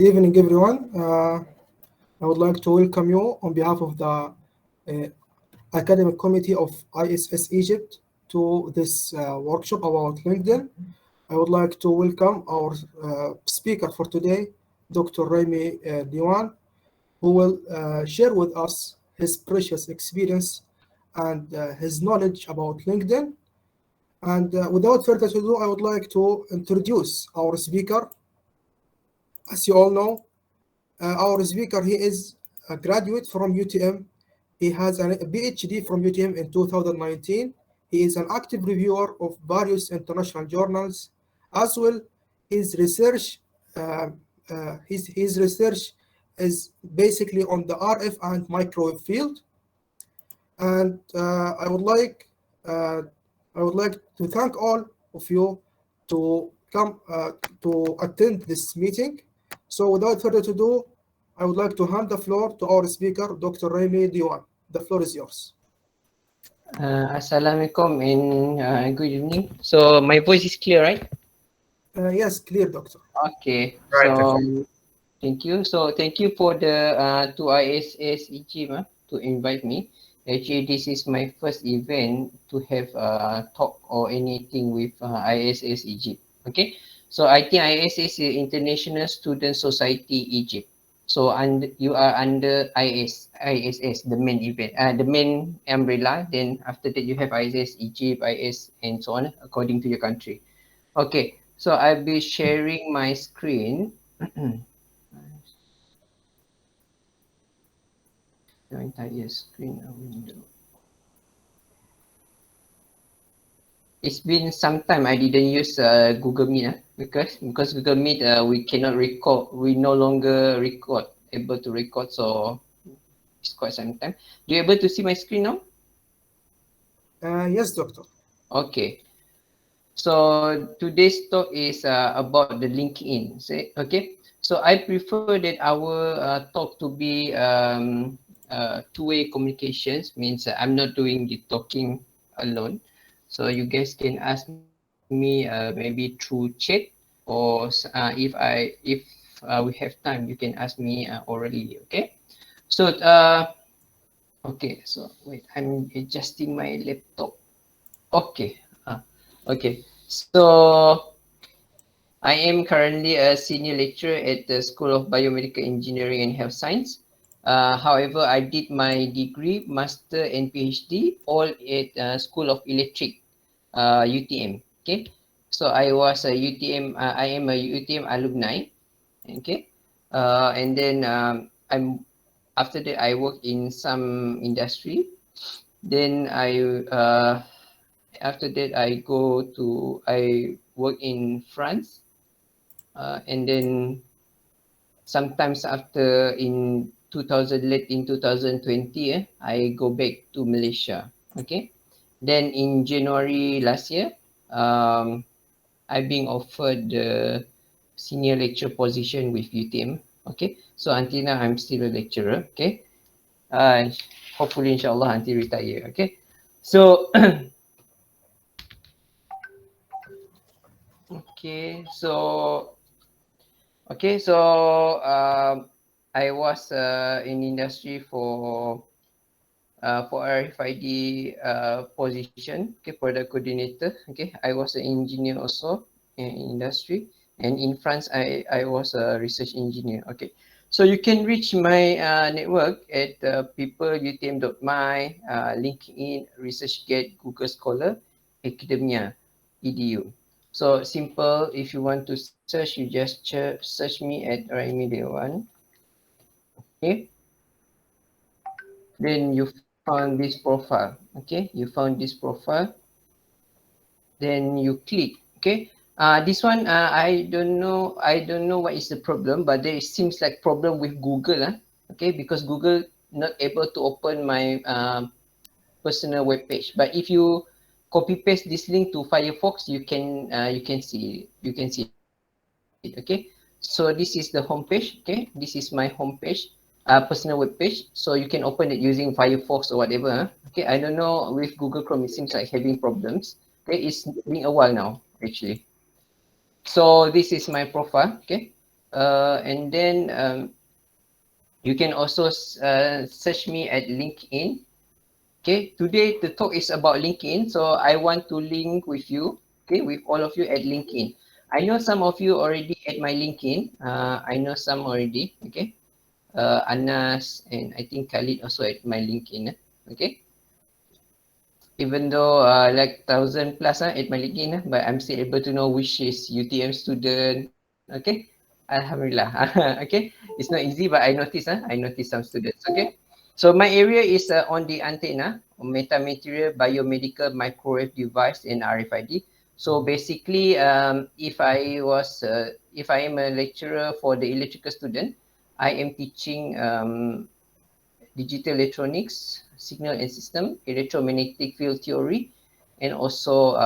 Good evening, everyone. I would like to welcome you on behalf of the Academic Committee of ISS Egypt to this workshop about LinkedIn. I would like to welcome our speaker for today, Dr. Remy Diwan, who will share with us his precious experience and his knowledge about LinkedIn. And without further ado, I would like to introduce our speaker. As you all know, our speaker, he is a graduate from UTM. He has a PhD from UTM in 2019. He is an active reviewer of various international journals. As well, his research, uh, his research is basically on the RF and microwave field. And uh, I would like to thank all of you to come to attend this meeting. So without further ado, I would like to hand the floor to our speaker, Dr. Remy Diwan. The floor is yours. Assalamualaikum and good evening. So my voice is clear, right? Yes, clear, doctor. Okay. Right. So thank you. So thank you for the to ISS Egypt to invite me. Actually, this is my first event to have a talk or anything with ISS Egypt. Okay. So I think ISS is International Student Society Egypt. So you are under ISS, the main event, the main umbrella. Then after that, you have ISS Egypt, IS, and so on, according to your country. Okay, so I'll be sharing my screen. The entire screen window. It's been some time I didn't use Google Meet because Google Meet we cannot record. We no longer able to record. So it's quite some time. Do you able to see my screen now? Yes, doctor. Okay. So today's talk is about the LinkedIn. Okay. So I prefer that our talk to be two-way communications. Means I'm not doing the talking alone. So you guys can ask me maybe through chat, or if we have time, you can ask me orally. Okay. So okay. So wait, I'm adjusting my laptop. Okay. Okay. So I am currently a senior lecturer at the School of Biomedical Engineering and Health Science. However, I did my degree, master and PhD all at School of Electric, UTM. Okay, so I was a UTM. I am a UTM alumni. Okay, and then I'm after that I work in some industry. Then after that I work in France, and then sometimes after in 2020 I go back to Malaysia. Okay, then in January last year I being offered the senior lecturer position with UTM. Okay, so until now I'm still a lecturer. Okay, hopefully inshallah until retire. Okay, so Okay, so I was in industry for RFID position, okay, product coordinator. Okay, I was an engineer also in industry, and in France I was a research engineer. Okay, so you can reach my network at peopleutm.my, LinkedIn, ResearchGate, Google Scholar, Academia, edu. So simple. If you want to search, you just search me at Remy Dewan. Okay. Then you found this profile. Okay, you found this profile. Then you click. Okay. This one I don't know. I don't know what is the problem, but there seems like problem with Google. Okay, because Google not able to open my personal web page. But if you copy paste this link to Firefox, you can see it. Okay, so this is the home page. Okay, this is my home page, personal web page. So you can open it using Firefox or whatever. Okay, I don't know with Google Chrome, it seems like having problems. Okay, it's been a while now actually. So this is my profile. Okay, And then you can also search me at LinkedIn. Okay, today the talk is about LinkedIn, so I want to link with you, okay, with all of you at LinkedIn. I know some of you already at my LinkedIn. I know some already, okay. Anas and I think Khalid also at my LinkedIn, okay. Even though like 1,000 plus at my LinkedIn, but I'm still able to know which is UTM student, okay. Alhamdulillah, okay. It's not easy, but I notice some students, okay. So my area is on the antenna, metamaterial, biomedical, microwave device, and RFID. So basically, if I am a lecturer for the electrical student, I am teaching digital electronics, signal and system, electromagnetic field theory, and also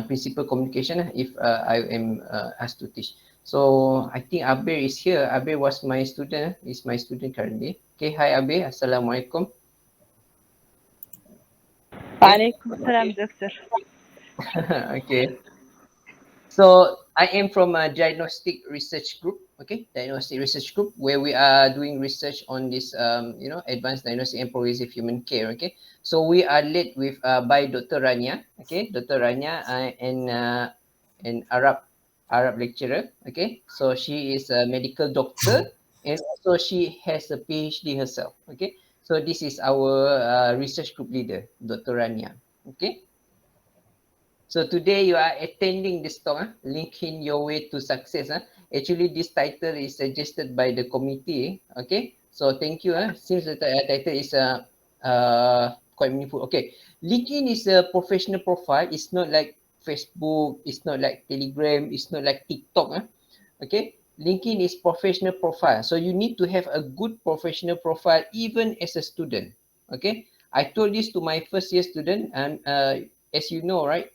principal communication if I am asked to teach. So I think Abir is here. Abir was my student, is my student currently. Okay, hi Abir, Assalamualaikum. Okay. Walaikum salam, doctor. Okay. So I am from a diagnostic research group, okay, diagnostic research group where we are doing research on this, advanced diagnostic and progressive human care, okay. So we are led with by Dr. Rania, okay, Dr. Rania, an Arab lecturer, okay. So she is a medical doctor and also she has a PhD herself, okay. So this is our research group leader, Dr. Rania, okay. So today you are attending this talk, linking your way to success. Actually, this title is suggested by the committee. Okay, so thank you. Since the title is quite meaningful. Okay, LinkedIn is a professional profile. It's not like Facebook. It's not like Telegram. It's not like TikTok. Okay, LinkedIn is professional profile. So you need to have a good professional profile even as a student. Okay, I told this to my first year student, and as you know, right?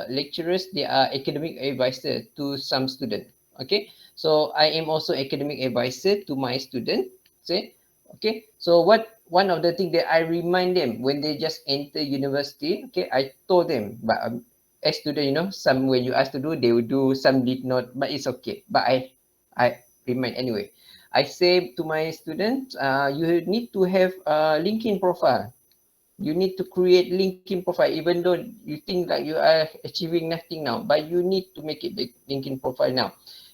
Lecturers, they are academic advisor to some student. Okay, so I am also academic advisor to my student. Say, okay, so one of the things that I remind them when they just enter university, okay, I told them, but as student, some when you ask to do, they will do, some did not, but it's okay. But I remind anyway. I say to my students, you need to have a LinkedIn profile. You need to create LinkedIn profile, even though you think like you are achieving nothing now, but you need to make it the LinkedIn profile now,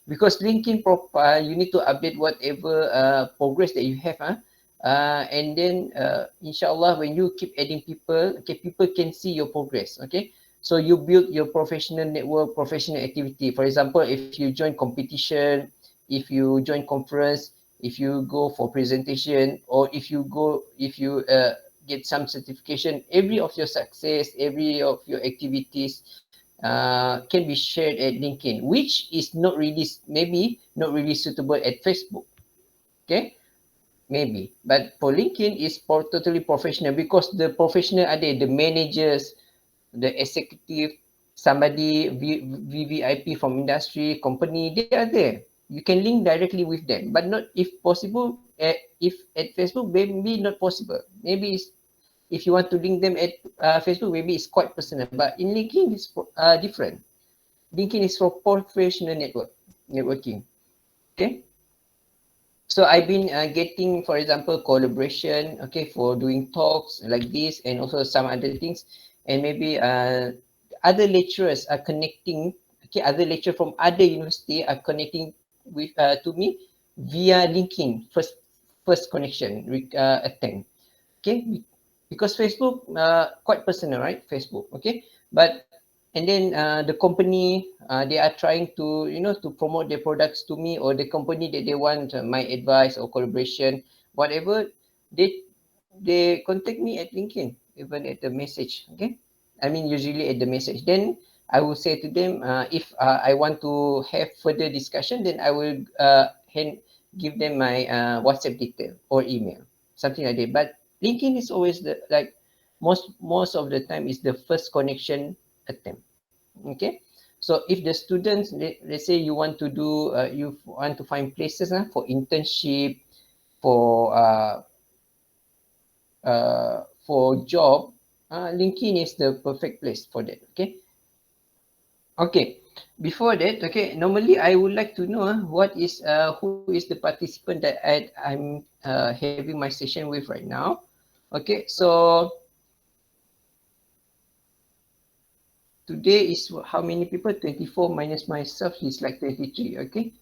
because LinkedIn profile, you need to update whatever progress that you have, and then inshallah, when you keep adding people, okay, people can see your progress, okay. So you build your professional network, professional activity. For example, if you join competition, if you join conference, if you go for presentation, or if you get some certification, every of your success, every of your activities can be shared at LinkedIn, which is not really, maybe not really suitable at Facebook. Okay, maybe, but for LinkedIn is totally professional, because the professional are there, the managers, the executive, somebody VVIP from industry, company, they are there. You can link directly with them, but not, if possible, if at Facebook, maybe not possible. Maybe it's, if you want to link them at Facebook, maybe it's quite personal. But in LinkedIn, it's different. LinkedIn is for professional networking. Okay. So I've been getting, for example, collaboration, okay, for doing talks like this, and also some other things, and maybe other lecturers are connecting. Okay, other lecturers from other university are connecting with to me via LinkedIn. First connection attempt. Okay, because Facebook quite personal, right? Facebook, okay, but and then the company, they are trying to, to promote their products to me, or the company that they want my advice or collaboration, whatever, they contact me at LinkedIn, even at the message. Okay, I mean usually at the message. Then I will say to them, if I want to have further discussion, then I will give them my WhatsApp detail or email, something like that. But LinkedIn is always the, like, most of the time is the first connection attempt. Okay, so if the students, let's say you want to do, you want to find places for internship, for for job, LinkedIn is the perfect place for that. Okay, Okay. Before that, okay, normally I would like to know who is the participant that I'm having my session with right now. Okay, so today is how many people? 24 minus myself is like 23. Okay,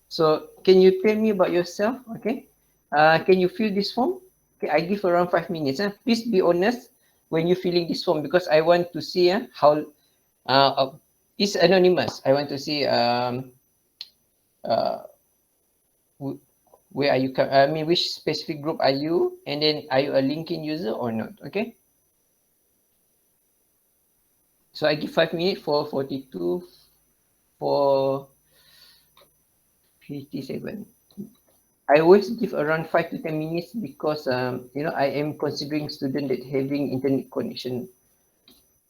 so can you tell me about yourself? Okay, can you fill this form? Okay, I give around 5 minutes. Please be honest when you're filling this form because I want to see how it's anonymous. I want to see uh, wh- where are you I mean which specific group are you, and then are you a LinkedIn user or not? Okay, so I give 5 minutes for 42 for 57. I always give around 5 to 10 minutes because I am considering student that having internet connection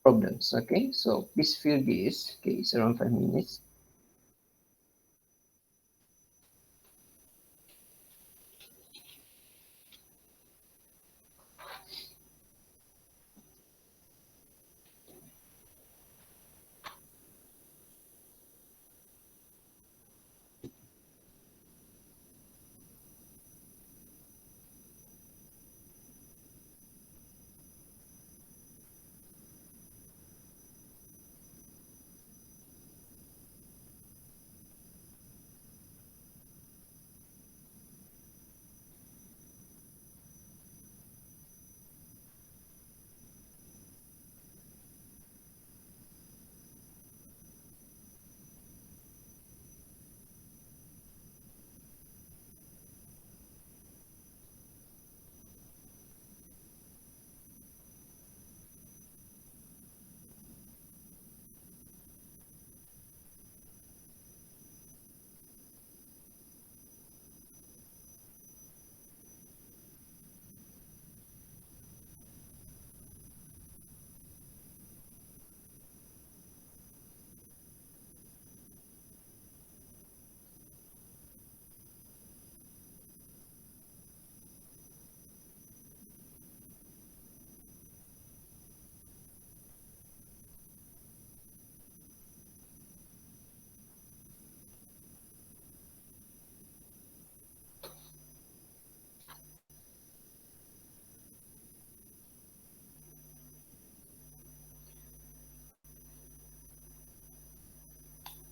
problems. Okay, so please fill this. Okay, it's around 5 minutes.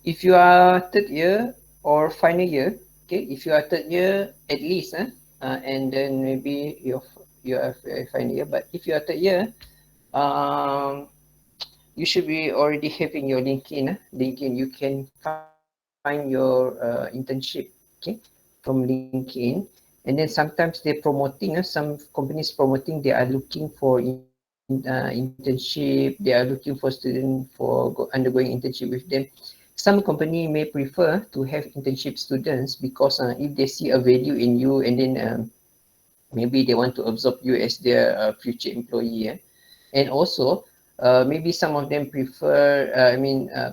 If you are third year or final year, okay, if you are third year at least, and then maybe you are final year. But if you are third year, um, you should be already having your LinkedIn. LinkedIn, you can find your internship, okay, from LinkedIn. And then sometimes they're promoting, some companies promoting, they are looking for internship, they are looking for students for undergoing internship with them. Some company may prefer to have internship students because if they see a value in you, and then maybe they want to absorb you as their future employee. And also maybe some of them prefer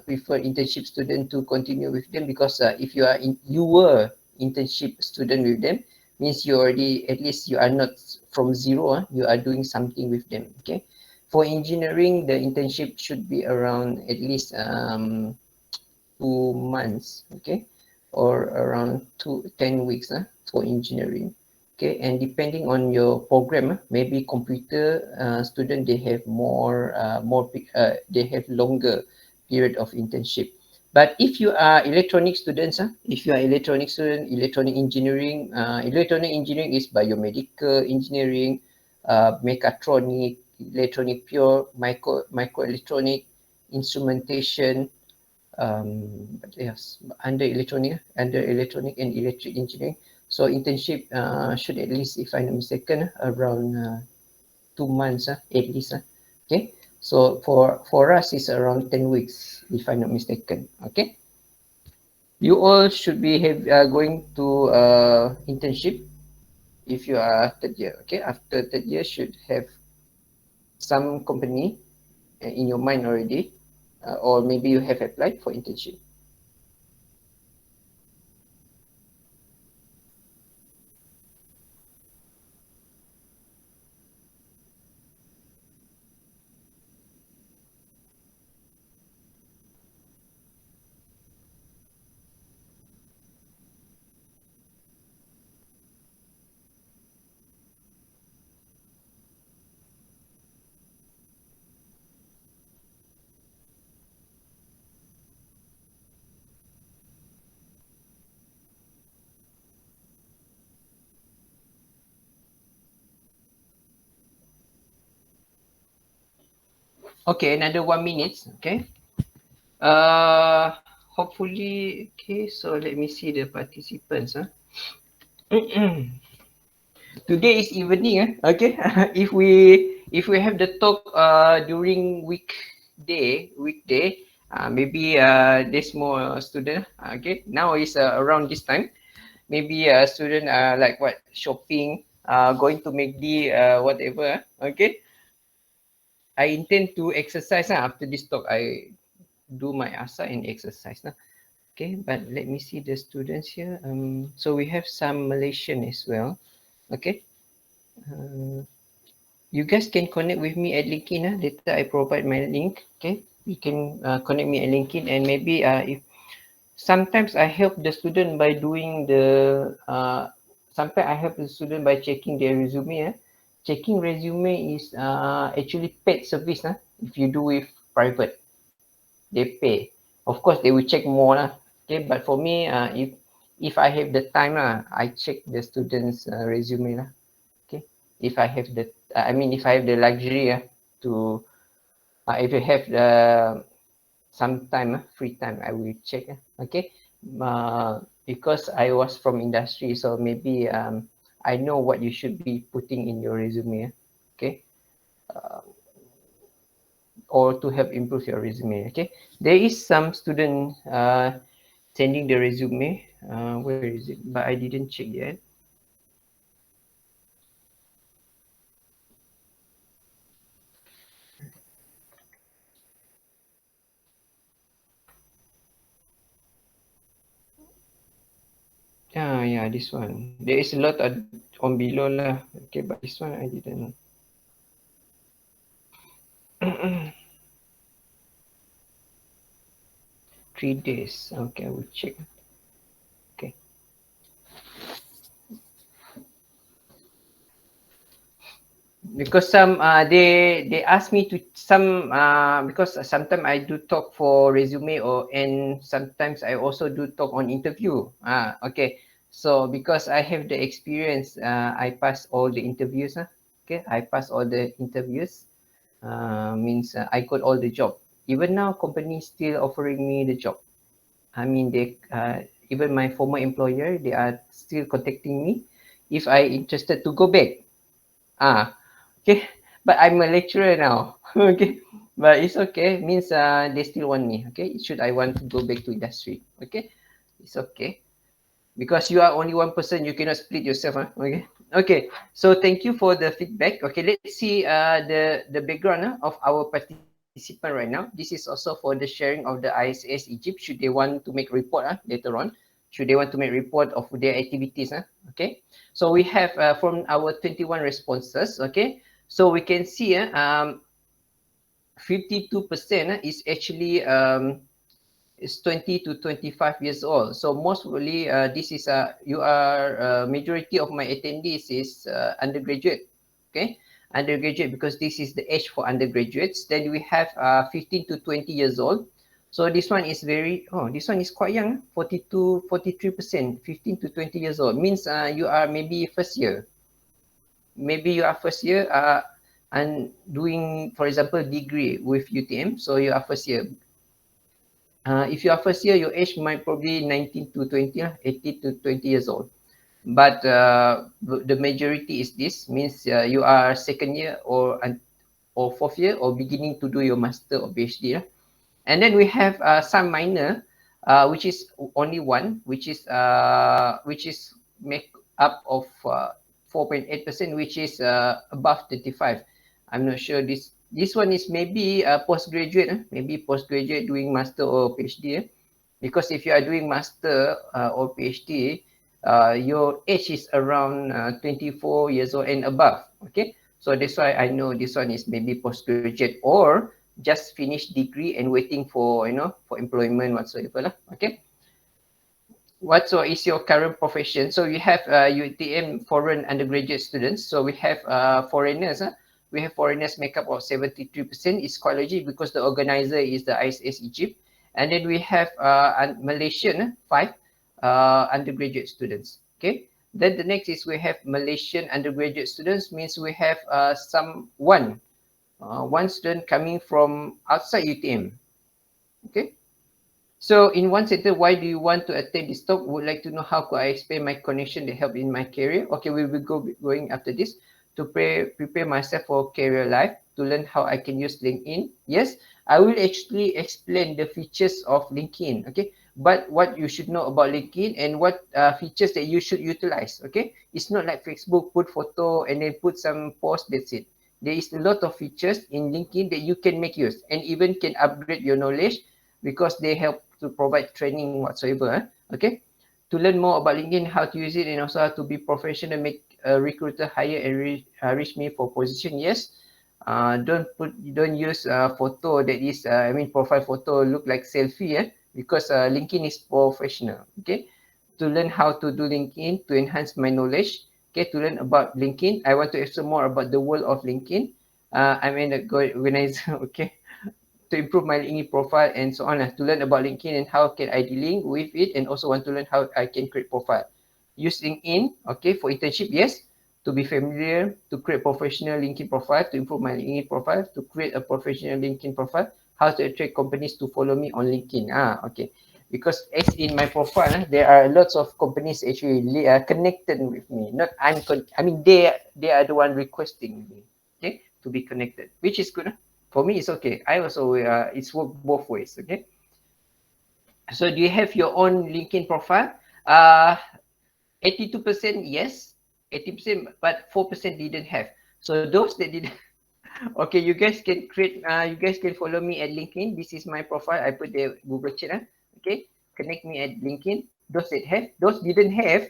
internship student to continue with them because if you were internship student with them, means you already, at least you are not from zero, you are doing something with them. Okay, for engineering the internship should be around at least 2 months, okay, or around 10 weeks for engineering. Okay, and depending on your program, maybe computer student, they have they have longer period of internship. But if you are electronic students, if you are electronic student, electronic engineering is biomedical engineering, mechatronic, electronic pure, microelectronic, instrumentation, but yes, under electronic and electric engineering. So internship should at least, if I'm not mistaken, around 2 months at least. Okay, so for us it's around 10 weeks, if I'm not mistaken. Okay, you all should be going to internship if you are third year. Okay, after third year should have some company in your mind already, or maybe you have applied for internship. Okay, another 1 minute. Okay. Hopefully, okay. So let me see the participants. Today is evening. Okay. if we have the talk during weekday, maybe there's more student. Okay. Now is around this time. Maybe a student like what shopping, going to McD, whatever. Okay. I intend to exercise after this talk. I do my ASA and exercise. Okay, but let me see the students here. So we have some Malaysian as well. Okay. Uh, you guys can connect with me at LinkedIn. Later I provide my link. Okay. You can connect me at LinkedIn, and maybe if sometimes I help the student by doing the sometimes I help the student by checking their resume. Checking resume is actually paid service. If you do with private, they pay. Of course, they will check more. Okay, but for me, if I have the time, I check the students' resume. Okay, if I have the, I mean, if I have the luxury to, if I have the some time, free time, I will check. Okay, because I was from industry, so maybe I know what you should be putting in your resume. Okay, or to help improve your resume. Okay, there is some student sending the resume. Where is it? But I didn't check yet. Yeah, this one. There is a lot on below lah. Okay, but this one I didn't. 3 days. Okay, I will check. Okay. Because some they ask me to some because sometimes I do talk for resume, or and sometimes I also do talk on interview. Okay. So because I have the experience, I pass all the interviews. Okay, I pass all the interviews. Means I got all the job. Even now, company still offering me the job. I mean, they even my former employer, they are still contacting me if I interested to go back. Okay, but I'm a lecturer now. Okay, but it's okay. Means they still want me. Okay, should I want to go back to industry? Okay, it's okay. Because you are only one person, you cannot split yourself. Okay. Okay. So thank you for the feedback. Okay, let's see the background of our participant right now. This is also for the sharing of the ISS Egypt. Should they want to make report later on? Should they want to make report of their activities? Okay. So we have from our 21 responses. Okay. So we can see 52% is actually is 20 to 25 years old. So most probably this is you are majority of my attendees is undergraduate. Okay, undergraduate, because this is the age for undergraduates. Then we have 15 to 20 years old. So this one is very, this one is quite young, 42, 43%, 15 to 20 years old. Means you are maybe first year. Maybe you are first year and doing, for example, degree with UTM. So you are first year. If you are first year, your age might probably 19 to 20, 18 to 20 years old. But the majority is this, means you are second year or fourth year, or beginning to do your master or PhD. And then we have some minor, which is only one, which is make up of 4.8%, which is above 35. I'm not sure this one is maybe a postgraduate, maybe postgraduate doing master or PhD. Because if you are doing master or PhD, your age is around 24 years old and above. Okay, so that's why I know this one is maybe postgraduate or just finished degree and waiting for for employment whatsoever lah. Okay, what so is your current profession? So we have UTM foreign undergraduate students. So we have foreigners. We have foreigners make up of 73%. It's quite legit because the organizer is the ISS Egypt. And then we have Malaysian 5 undergraduate students. Okay. Then the next is we have Malaysian undergraduate students, means we have one one student coming from outside UTM. Okay. So in one sentence, why do you want to attend this talk? Would like to know how could I expand my connection to help in my career? Okay, we will going after this to prepare myself for career life, to learn how I can use LinkedIn. Yes, I will actually explain the features of LinkedIn. Okay, but what you should know about LinkedIn and what features that you should utilize. Okay, it's not like Facebook, put photo and then put some post, that's it. There is a lot of features in LinkedIn that you can make use and even can upgrade your knowledge because they help to provide training whatsoever. Okay, to learn more about LinkedIn, how to use it, and also how to be professional, make a recruiter hire and reach me for position. Yes, don't use photo that is profile photo look like selfie, because LinkedIn is professional. Okay, to learn how to do LinkedIn to enhance my knowledge. Okay, to learn about LinkedIn, I want to explore more about the world of LinkedIn. I'm an organizer. Okay, to improve my LinkedIn profile and so on, to learn about LinkedIn and how can I link with it, and also want to learn how I can create profile. Use LinkedIn, okay, for internship, yes, to be familiar, to create professional LinkedIn profile, to improve my LinkedIn profile, to create a professional LinkedIn profile, how to attract companies to follow me on LinkedIn. Okay. Because as in my profile, there are lots of companies actually connected with me. Not they are the one requesting me, okay, to be connected, which is good. For me, it's okay. I also it's work both ways. Okay. So do you have your own LinkedIn profile? 82% yes, 80%, but 4% didn't have. So those that didn't, okay, you guys can create. You guys can follow me at LinkedIn. This is my profile. I put the Google chat. Okay, connect me at LinkedIn. Those that have, those didn't have.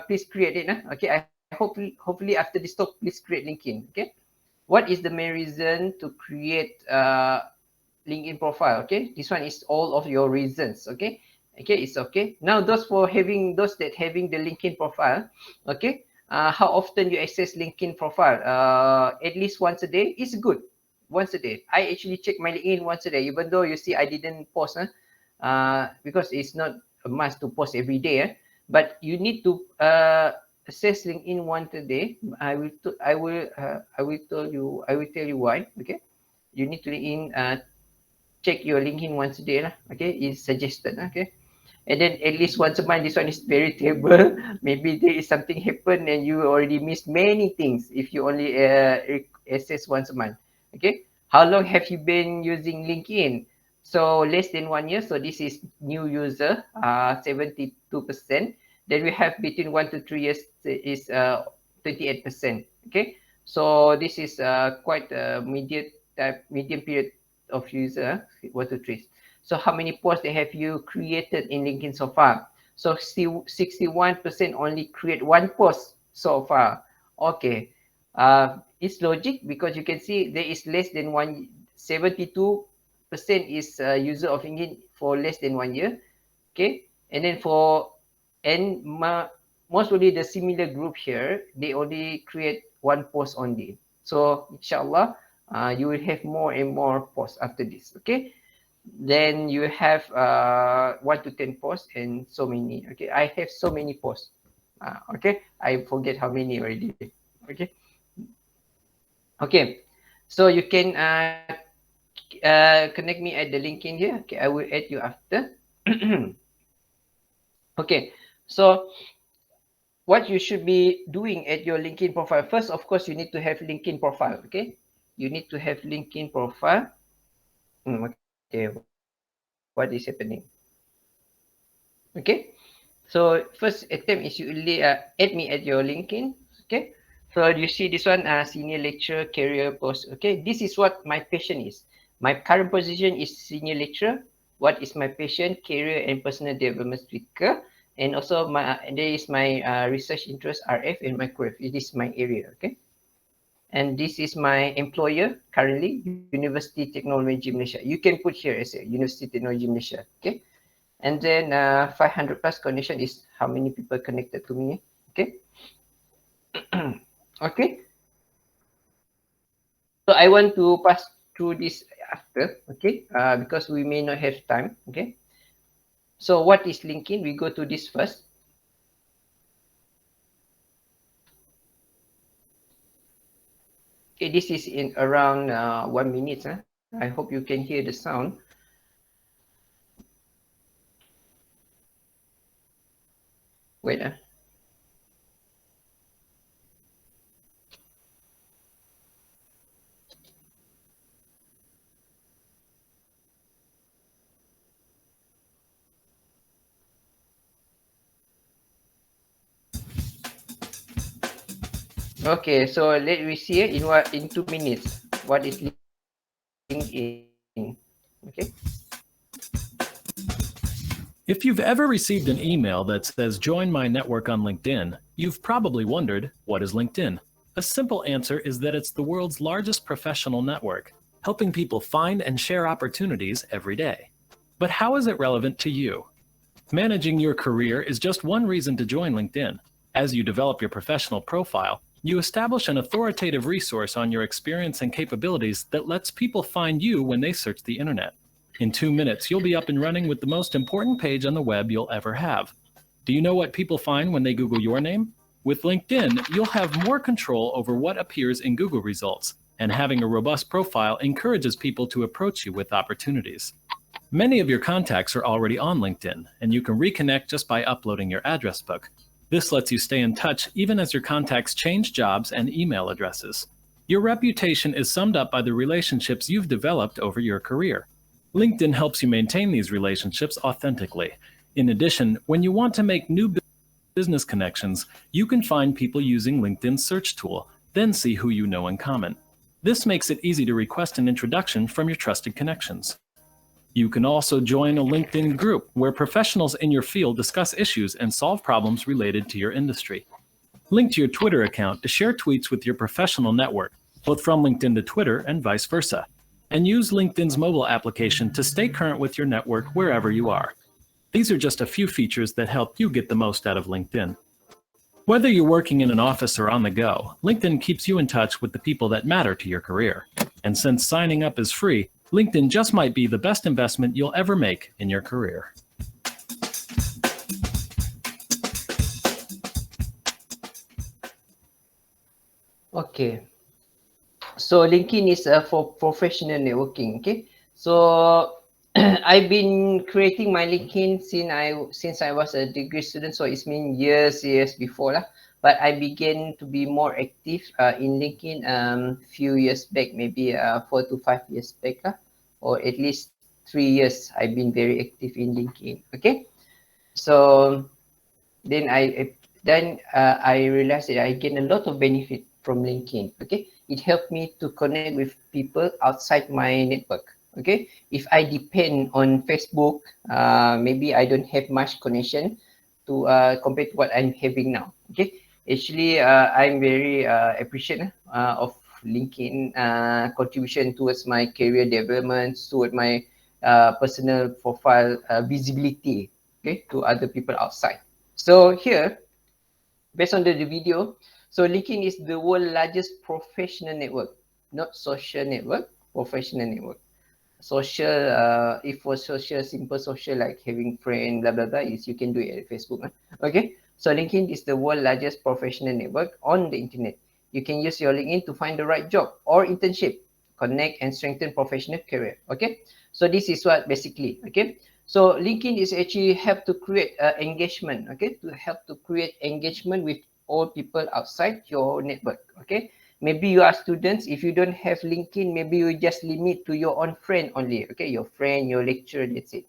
Please create it. Okay, I hopefully after this talk, please create LinkedIn. Okay. What is the main reason to create LinkedIn profile? Okay, this one is all of your reasons. Okay, it's okay. Now those that having the LinkedIn profile, okay, how often you access LinkedIn profile? At least once a day is good. Once a day, I actually check my LinkedIn once a day, even though you see I didn't post, because it's not a must to post every day. But you need to access LinkedIn once a day. I will tell you why. Okay, you need to check your LinkedIn once a day lah. Okay, is suggested. Okay, and then at least once a month. This one is very terrible. Maybe there is something happen and you already missed many things if you only access once a month. Okay, how long have you been using LinkedIn? So less than 1 year. So this is new user, 72%. Then we have between 1 to 3 years is 28%. Okay, so this is quite a medium period of user, 1 to 3. So how many posts they have you created in LinkedIn so far? So 61% only create one post so far. Okay, it's logic because you can see there is less than 72% is user of LinkedIn for less than 1 year. Okay, and then most probably the similar group here, they only create one post only. So inshallah, you will have more and more posts after this. Okay, then you have 1 to 10 posts and so many. Okay, I have so many posts. Okay, I forget how many already. Okay, okay, so you can connect me at the link in here. Okay, I will add you after. Okay, so what you should be doing at your LinkedIn profile. First, of course, you need to have LinkedIn profile. Okay, you need to have LinkedIn profile. Okay, what is happening? Okay, so first attempt is you add me at your LinkedIn. Okay, so you see this one, senior lecturer career post. Okay, this is what my passion is. My current position is senior lecturer. What is my passion? Career and personal development speaker. And also there is my research interest, RF, and microwave. It is my area. Okay, and this is my employer currently, University Technology Malaysia. You can put here as a University Technology Malaysia. Okay, and then 500 plus connection is how many people connected to me. Okay. Okay, so I want to pass through this after. Okay, because we may not have time. Okay, so what is LinkedIn? We go to this first. Okay, this is in around 1 minute. Huh? I hope you can hear the sound. Wait. Okay, so let me see in 2 minutes what is LinkedIn. Okay. If you've ever received an email that says join my network on LinkedIn, you've probably wondered, what is LinkedIn? A simple answer is that it's the world's largest professional network, helping people find and share opportunities every day. But how is it relevant to you? Managing your career is just one reason to join LinkedIn. As you develop your professional profile, you establish an authoritative resource on your experience and capabilities that lets people find you when they search the internet. In 2 minutes, you'll be up and running with the most important page on the web you'll ever have. Do you know what people find when they Google your name? With LinkedIn, you'll have more control over what appears in Google results, and having a robust profile encourages people to approach you with opportunities. Many of your contacts are already on LinkedIn, and you can reconnect just by uploading your address book. This lets you stay in touch even as your contacts change jobs and email addresses. Your reputation is summed up by the relationships you've developed over your career. LinkedIn helps you maintain these relationships authentically. In addition, when you want to make new business connections, you can find people using LinkedIn's search tool, then see who you know in common. This makes it easy to request an introduction from your trusted connections. You can also join a LinkedIn group where professionals in your field discuss issues and solve problems related to your industry. Link to your Twitter account to share tweets with your professional network, both from LinkedIn to Twitter and vice versa. And use LinkedIn's mobile application to stay current with your network wherever you are. These are just a few features that help you get the most out of LinkedIn. Whether you're working in an office or on the go, LinkedIn keeps you in touch with the people that matter to your career. And since signing up is free, LinkedIn just might be the best investment you'll ever make in your career. Okay. So LinkedIn is for professional networking. Okay. So I've been creating my LinkedIn since I was a degree student. So it's been years before lah. But I began to be more active in LinkedIn few years back, maybe 4 to 5 years back lah, or at least 3 years. I've been very active in LinkedIn. Okay. So then I realized that I gain a lot of benefit from LinkedIn. Okay, it helped me to connect with people outside my network. Okay, if I depend on Facebook, maybe I don't have much connection to compared to what I'm having now. Okay, actually, I'm very appreciative of LinkedIn contribution towards my career development, toward my personal profile visibility. Okay, to other people outside. So here, based on the video, so LinkedIn is the world's largest professional network, not social network, professional network. Social, if for social, simple social like having friend, blah, blah, blah, is you can do it at Facebook. Okay, so LinkedIn is the world's largest professional network on the internet. You can use your LinkedIn to find the right job or internship, connect and strengthen professional career. Okay, so this is what basically, okay. So LinkedIn is actually help to create engagement, okay, to help to create engagement with all people outside your network, okay. Maybe you are students, if you don't have LinkedIn, maybe you just limit to your own friend only, okay, your friend, your lecturer, that's it.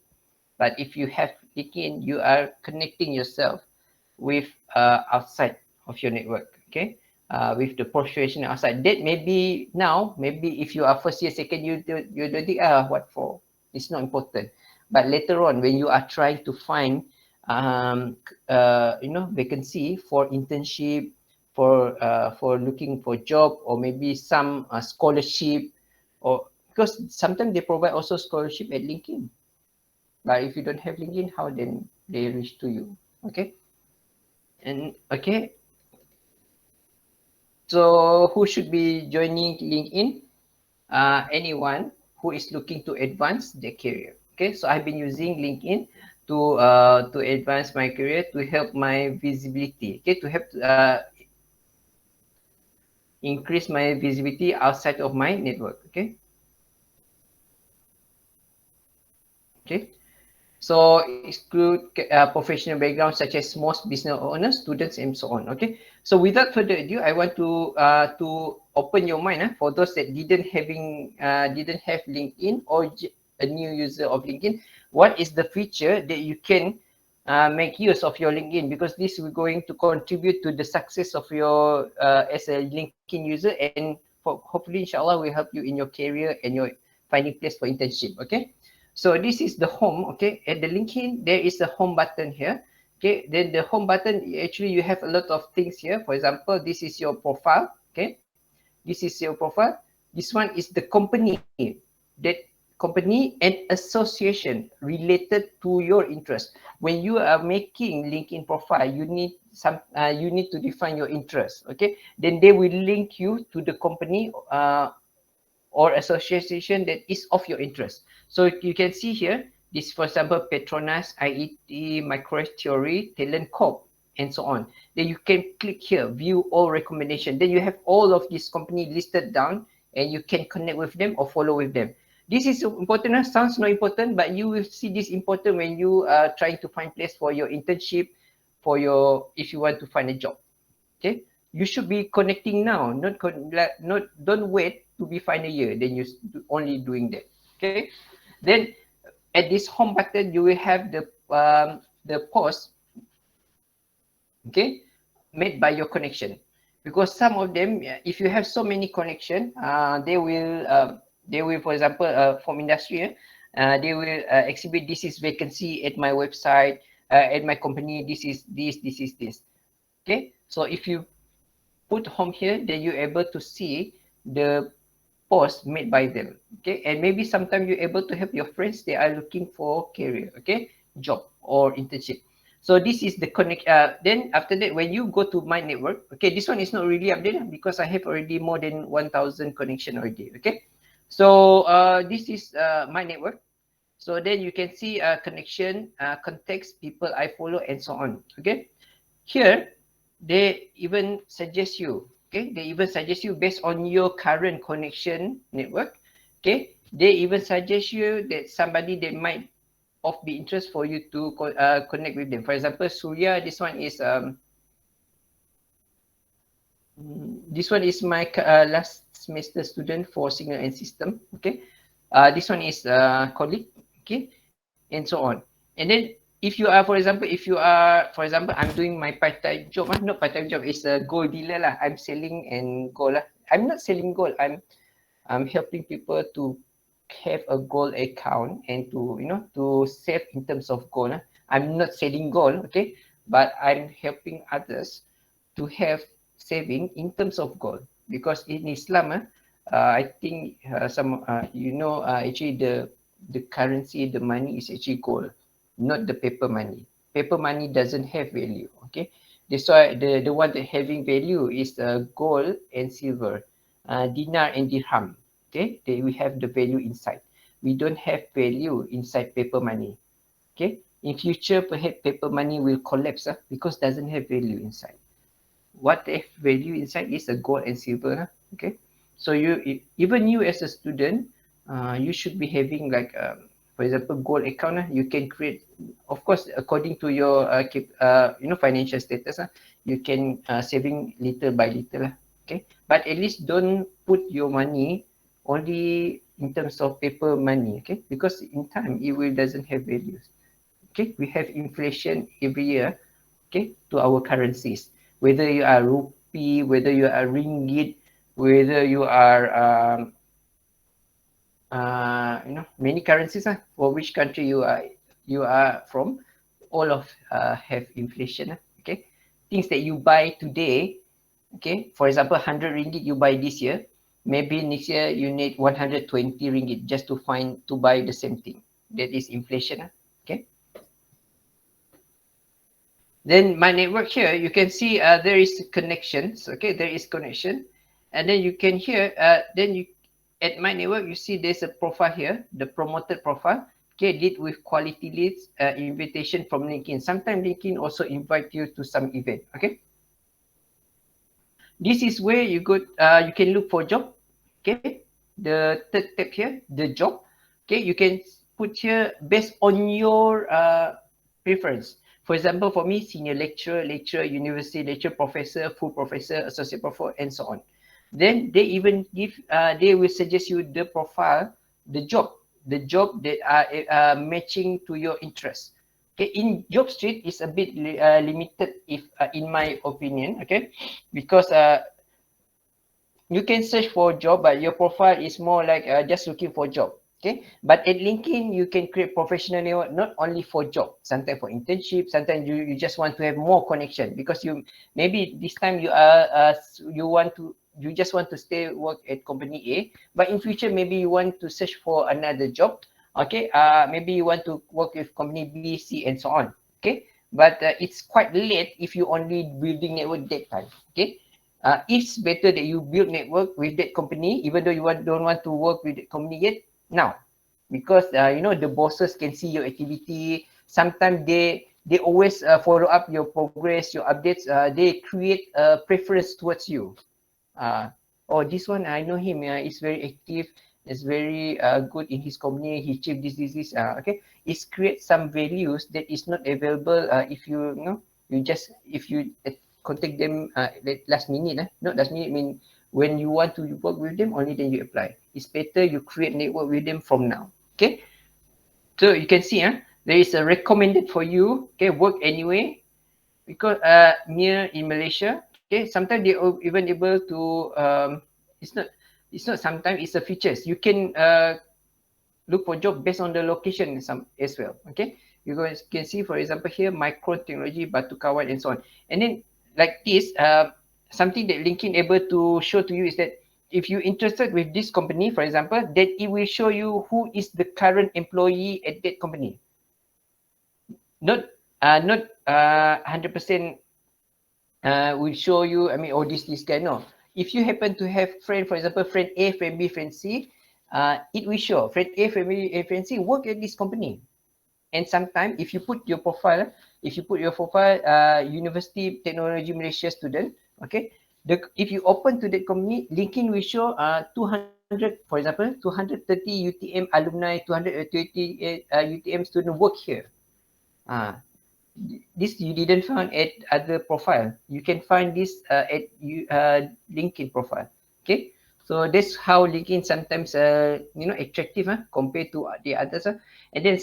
But if you have LinkedIn, you are connecting yourself with outside of your network, okay, with the profession outside. That maybe now, maybe if you are first year, second year, you don't think, what for? It's not important. But later on, when you are trying to find, vacancy for internship, for looking for job, or maybe some scholarship, or because sometimes they provide also scholarship at LinkedIn. But if you don't have LinkedIn, how then they reach to you? Okay. And okay. So who should be joining LinkedIn? Anyone who is looking to advance their career. Okay, so I've been using LinkedIn to advance my career, to help my visibility. Okay, to help increase my visibility outside of my network. Okay. Okay. So exclude professional backgrounds such as most business owners, students, and so on. Okay. So without further ado, I want to open your mind for those that didn't have LinkedIn or a new user of LinkedIn. What is the feature that you can make use of your LinkedIn, because this is going to contribute to the success of your as a LinkedIn user, and hopefully inshallah will help you in your career and your finding place for internship. Okay. So this is the home. Okay, at the LinkedIn there is a home button here. Okay, then the home button, actually you have a lot of things here. For example, this is your profile. Okay, this is your profile. This one is the company, that company and association related to your interest. When you are making LinkedIn profile, you need to define your interest. Okay, then they will link you to the company or association that is of your interest. So you can see here, this, for example, Petronas, IET, Microtheory, Talent Corp, and so on. Then you can click here, view all recommendation. Then you have all of these companies listed down, and you can connect with them or follow with them. This is important. Sounds not important, but you will see this important when you are trying to find place for your internship, if you want to find a job. Okay, you should be connecting now, don't wait to be final year, then you only doing that. Okay, then at this home button you will have the post, okay, made by your connection, because some of them, if you have so many connection, they will, for example, from industry, they will exhibit, this is vacancy at my website, at my company, this is this. Okay, so if you put home here, then you're able to see the post made by them. Okay, and maybe sometimes you're able to help your friends, they are looking for career, okay, job or internship. So this is the connect. Then after that, when you go to my network, okay, this one is not really updated because I have already more than 1,000 connection already. Okay, so this is my network. So then you can see connection, contacts, people I follow, and so on. Okay, here they even suggest you, okay, they even suggest you based on your current connection network. Okay, they even suggest you that somebody that might of be interest for you to connect with them. For example, Surya, this one is my last semester student for signal and system. Okay, this one is colleague. Okay, and so on. And then if you are, for example, I'm doing my part-time job, not part-time job, it's a gold dealer lah. I'm selling and gold lah. I'm not selling gold. I'm helping people to have a gold account and to save in terms of gold lah. I'm not selling gold, okay, but I'm helping others to have saving in terms of gold, because in Islam, I think actually the currency, the money is actually gold, not the paper money. Paper money doesn't have value. Okay, that's why the one that having value is gold and silver, dinar and dirham. Okay, we have the value inside. We don't have value inside paper money. Okay, in future perhaps paper money will collapse because doesn't have value inside. What have value inside is a gold and silver. Okay, so even you as a student, you should be having like for example, gold account. You can create, of course, according to your financial status. You can saving little by little. Okay, but at least don't put your money only in terms of paper money. Okay, because in time it will doesn't have values. Okay, we have inflation every year. Okay, to our currencies, whether you are rupee, whether you are ringgit, whether you are many currencies for which country you are from, all of have inflation. Okay, things that you buy today, okay, for example 100 ringgit you buy this year, maybe next year you need 120 ringgit just to buy the same thing. That is inflation. Okay, then my network here, you can see there is connections. Okay, there is connection, and then you can hear at my network, you see there's a profile here, the promoted profile. Okay, lead with quality leads, invitation from LinkedIn. Sometimes LinkedIn also invite you to some event. Okay, This is where you go. You can look for job. Okay, the third tab here, the job. Okay, you can put here based on your preference. For example, for me, senior lecturer, university lecturer, professor, full professor, associate professor, and so on. Then they even give, they will suggest you the profile, the job that are matching to your interest. Okay, in job street is a bit limited, if in my opinion. Okay, because you can search for a job, but your profile is more like just looking for a job. Okay, but at LinkedIn, you can create professional network not only for job, sometimes for internship, sometimes you just want to have more connection, because you maybe this time you are you just want to stay work at company A, but in future maybe you want to search for another job. Okay, maybe you want to work with company B, C, and so on. Okay, but it's quite late if you only building network that time. Okay, it's better that you build network with that company, even though you don't want to work with that company yet now, because you know, the bosses can see your activity. Sometimes they always follow up your progress, your updates. They create a preference towards you. Oh, this one I know him. He's very active. Is very good in his company. He achieved this. Okay, it creates some values that is not available if you know, you just, if you contact them last minute. Not last minute, mean when you want to work with them, only then you apply. It's better you create network with them from now. Okay, so you can see there is a recommended for you. Okay, work anyway, because near in Malaysia. Okay, sometimes they are even able to it's not sometimes, it's a features. You can look for job based on the location some as well. Okay, you guys can see, for example, here micro technology, Batu Kawan, and so on. And then like this, something that LinkedIn able to show to you is that if you're interested with this company, for example, that it will show you who is the current employee at that company. Not 100% will show you, I mean, oh, this guy. No, if you happen to have friend, for example, friend A, friend B, friend C, it will show friend A, friend B, and friend C work at this company. And sometimes if you put your profile, University Technology Malaysia student, okay, if you open to that company, LinkedIn will show 200, for example, 230 UTM alumni, 220 UTM student work here. This you didn't find at other profile. You can find this at LinkedIn profile. Okay, so that's how LinkedIn sometimes attractive compared to the others. And then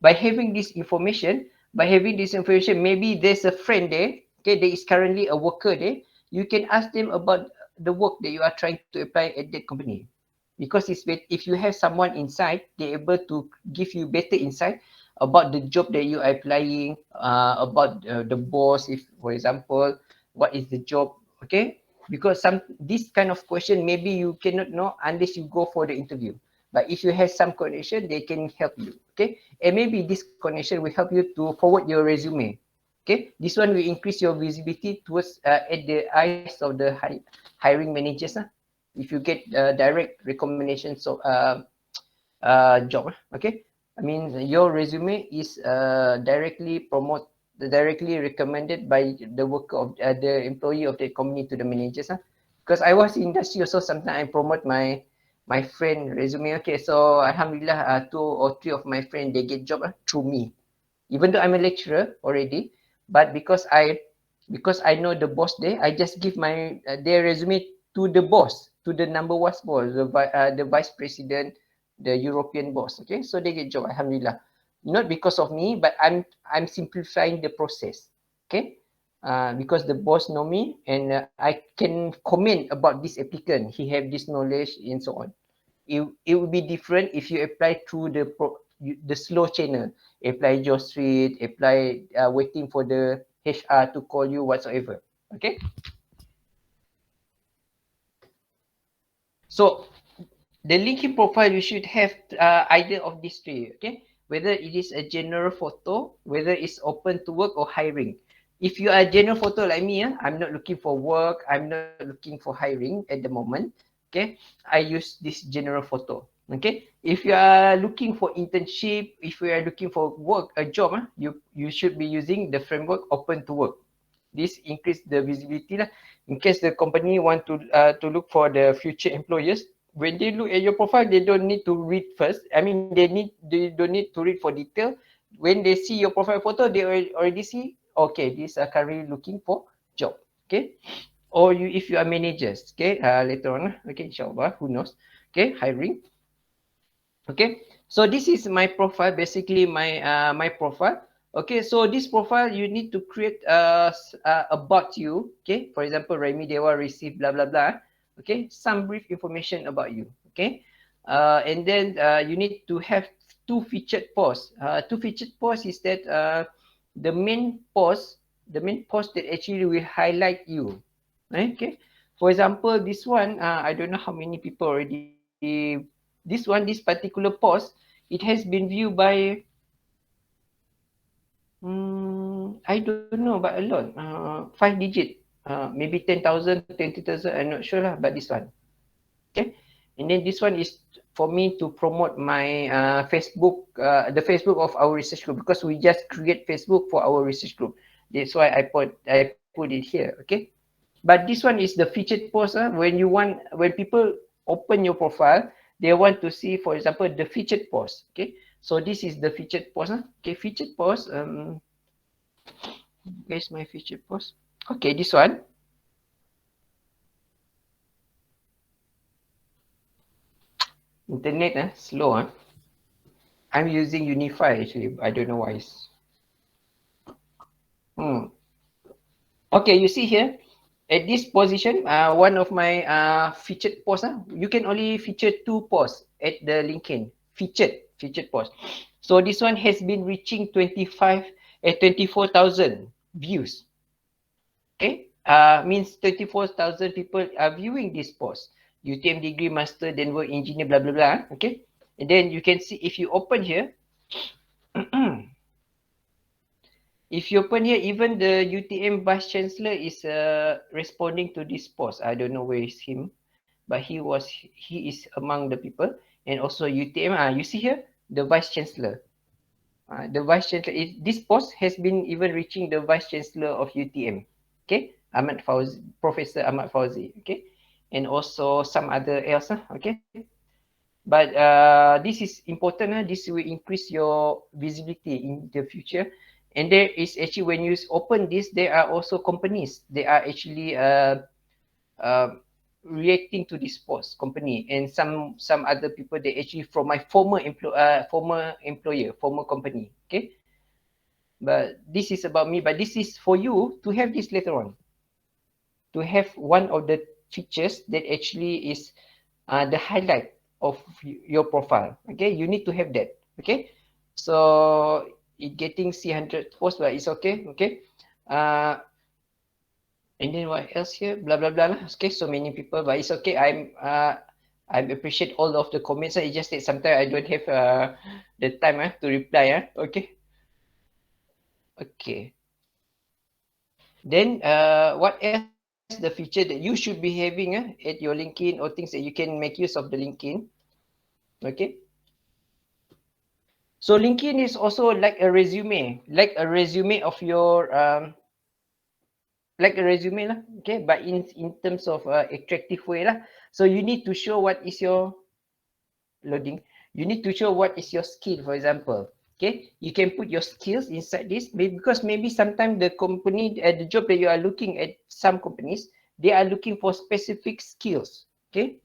by having this information, maybe there's a friend there. Okay, there is currently a worker there. You can ask them about the work that you are trying to apply at that company, because it's better if you have someone inside, they're able to give you better insight about the job that you are applying, about the boss, if for example, what is the job. Okay, because this kind of question maybe you cannot know unless you go for the interview, but if you have some connection, they can help you. Okay, and maybe this connection will help you to forward your resume. Okay, this one will increase your visibility towards at the eyes of the hiring managers if you get direct recommendations of job. Okay, I mean, your resume is directly recommended by the worker of the employee of the company to the managers. Because I was in industry also, sometimes I promote my friend resume. Okay, so alhamdulillah, 2 or 3 of my friends, they get job through me, even though I'm a lecturer already. But because I know the boss there, I just give my their resume to the boss, to the number one boss, the vice president, the European boss. Okay, so they get job, alhamdulillah. Not because of me, but I'm simplifying the process. Okay, because the boss know me, and I can comment about this applicant. He have this knowledge and so on. It will be different if you apply through the slow channel. Apply Job Street, apply waiting for the HR to call you whatsoever. Okay. So the LinkedIn profile, you should have either of these three. Okay, whether it is a general photo, whether it's open to work or hiring. If you are a general photo like me, I'm not looking for work, I'm not looking for hiring at the moment. Okay, I use this general photo. Okay, if you are looking for internship, if you are looking for work, a job, you should be using the framework open to work. this increase the visibility lah. In case the company want to look for the future employers, when they look at your profile, they don't need to read first. I mean, they don't need to read for detail. When they see your profile photo, they already see, okay, these are currently looking for job. Okay, or if you are managers, okay, later on, okay, inshallah, who knows, okay, hiring. Okay, so this is my profile, basically my my profile. Okay, so this profile you need to create about you. Okay, for example, Remy Dewa received blah blah blah. Okay, some brief information about you. Okay, and then you need to have two featured posts. Two featured posts is that the main post that actually will highlight you. Okay, for example, this one I don't know how many people already. This particular post, it has been viewed by I don't know, but a lot. 5 digit, maybe 10,000, 20,000. I'm not sure lah. But this one, okay. And then this one is for me to promote my Facebook, the Facebook of our research group, because we just create Facebook for our research group. That's why I put it here, okay. But this one is the featured post. When people open your profile, they want to see, for example, the featured post. Okay, so this is the featured post. Okay, featured post. Where's my featured post? Okay, this one. Internet slow. I'm using Unify actually. I don't know why. Okay, you see here. At this position, one of my featured posts, you can only feature 2 posts at the LinkedIn. Featured post. So this one has been reaching 24,000 views. Okay, means 24,000 people are viewing this post. UTM degree, master, then work engineer, blah blah blah. Okay, and then you can see if you open here. If you open here, even the UTM Vice Chancellor is responding to this post. I don't know where is him, but he is among the people. And also UTM, you see here, the Vice Chancellor. The Vice Chancellor, this post has been even reaching the Vice Chancellor of UTM. Okay, Professor Ahmad Fauzi. Okay, and also some other else. Okay, but this is important. This will increase your visibility in the future. And there is actually, when you open this, there are also companies. They are actually reacting to this post, company, and some other people. They actually from my former employer, former company. Okay, but this is about me. But this is for you to have this later on. To have one of the features that actually is the highlight of your profile. Okay, you need to have that. Okay, so it getting 300 posts, but it's okay. Okay, and then what else here? Blah blah blah. Okay, so many people, but it's okay. I appreciate all of the comments. It just that sometimes I don't have the time to reply. Okay. Okay. Then what else? The feature that you should be having at your LinkedIn, or things that you can make use of the LinkedIn. Okay. So LinkedIn is also like a resume of your like a resume lah. Okay, but in terms of attractive way lah. So you need to show what is your loading. You need to show what is your skill, for example. Okay, you can put your skills inside this, because maybe sometimes the company, the job that you are looking at, some companies, they are looking for specific skills. Okay.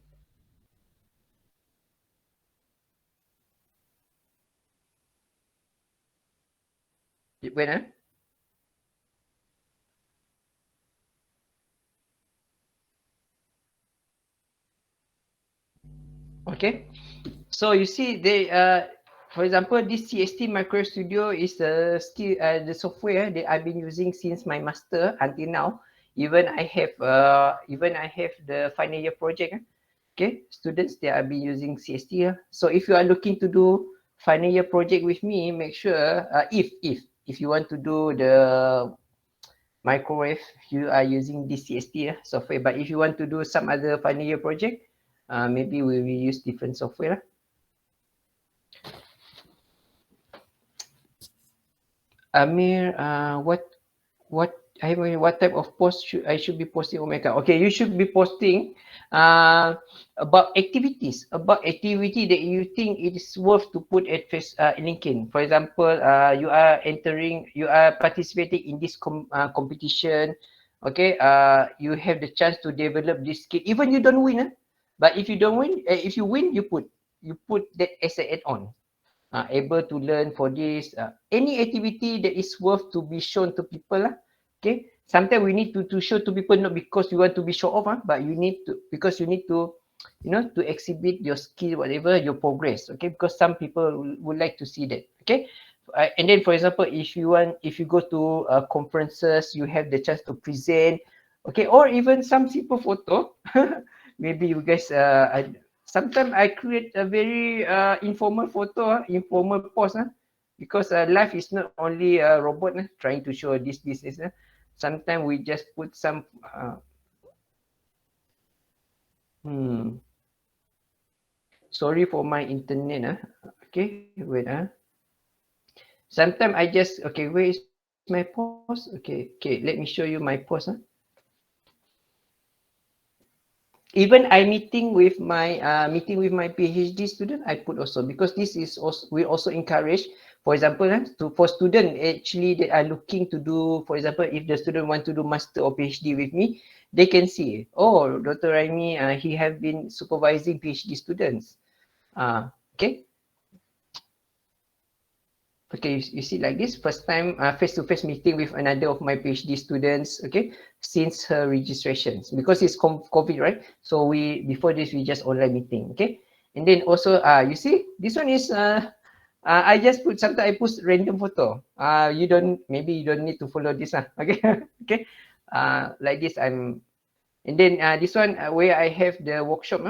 When okay, so you see they for example, this CST Micro Studio is the software that I've been using since my master until now. Even I have the final year project. Okay, students, they are been using CST. So if you are looking to do final year project with me, make sure if you want to do the microwave, you are using this CST software. But if you want to do some other final year project, maybe we will use different software. Amir, what I mean, what type of post I should be posting on my account? Okay, you should be posting about activities, about activity that you think it is worth to put at LinkedIn. For example, you are participating in this competition. Okay, you have the chance to develop this skill. Even you don't win, but if you don't win, if you win, you put that as an add-on. Able to learn for this, any activity that is worth to be shown to people. Okay, sometimes we need to show to people, not because you want to be show off, but you need to, because you need to, to exhibit your skill, whatever, your progress. Okay, because some people would like to see that. Okay, and then for example, if you go to conferences, you have the chance to present. Okay, or even some simple photo. Maybe you guys sometimes I create a very informal photo, informal post, because life is not only a robot trying to show this. Sometimes we just put some. Sorry for my internet. Okay, wait. Sometimes I just, okay, where is my post? Okay, let me show you my post. Even I meeting with my PhD student, I put also, because this is also, we also encourage, for example, for student actually that are looking to do, for example, if the student want to do master or PhD with me, they can see, oh, Dr. Raimi, he have been supervising PhD students. Okay. Okay, you see like this, first time face-to-face meeting with another of my PhD students, okay, since her registrations, because it's COVID, right? So before this, we just online meeting, okay? And then also, you see, this one is, I just put, sometimes I post random photo. Maybe you don't need to follow this, okay? Okay, like this, and then this one, where I have the workshop,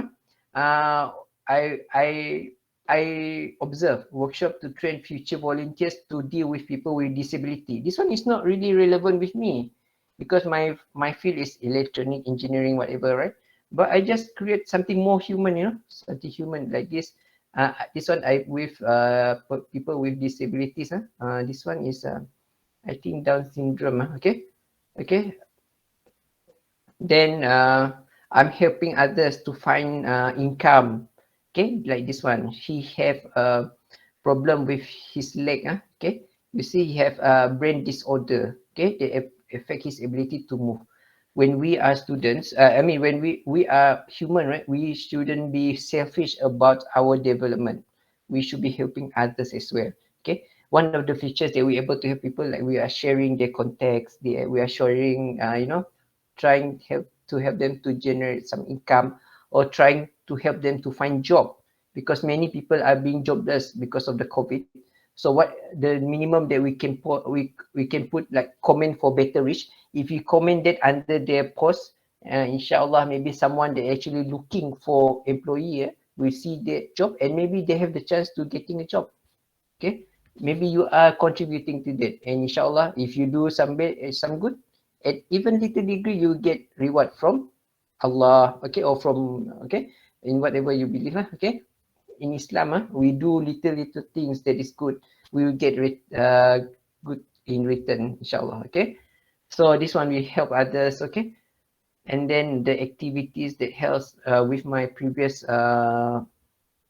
I observe workshop to train future volunteers to deal with people with disability. This one is not really relevant with me because my field is electronic engineering, whatever, right? But I just create something more human, something human like this. This one I with people with disabilities. This one is I think Down syndrome. Okay. Then I'm helping others to find income. Okay, like this one, he have a problem with his leg. Okay, you see he have a brain disorder. Okay, they affect his ability to move. When we are students, when we are human, right? We shouldn't be selfish about our development. We should be helping others as well. Okay, one of the features that we're able to help people, like we are sharing their contacts, we are sharing, trying to help them to generate some income, or trying to help them to find job, because many people are being jobless because of the COVID. So what the minimum that we can put, we can put like comment for better reach. If you comment that under their post, inshallah, maybe someone that actually looking for employee will see their job, and maybe they have the chance to getting a job. Okay, maybe you are contributing to that, and inshallah, if you do some good, at even little degree, you get reward from Allah, okay, or from, okay, in whatever you believe. Okay, in Islam, we do little things that is good, we will get good in return, inshallah. Okay, so this one will help others. Okay, and then the activities that helps with my previous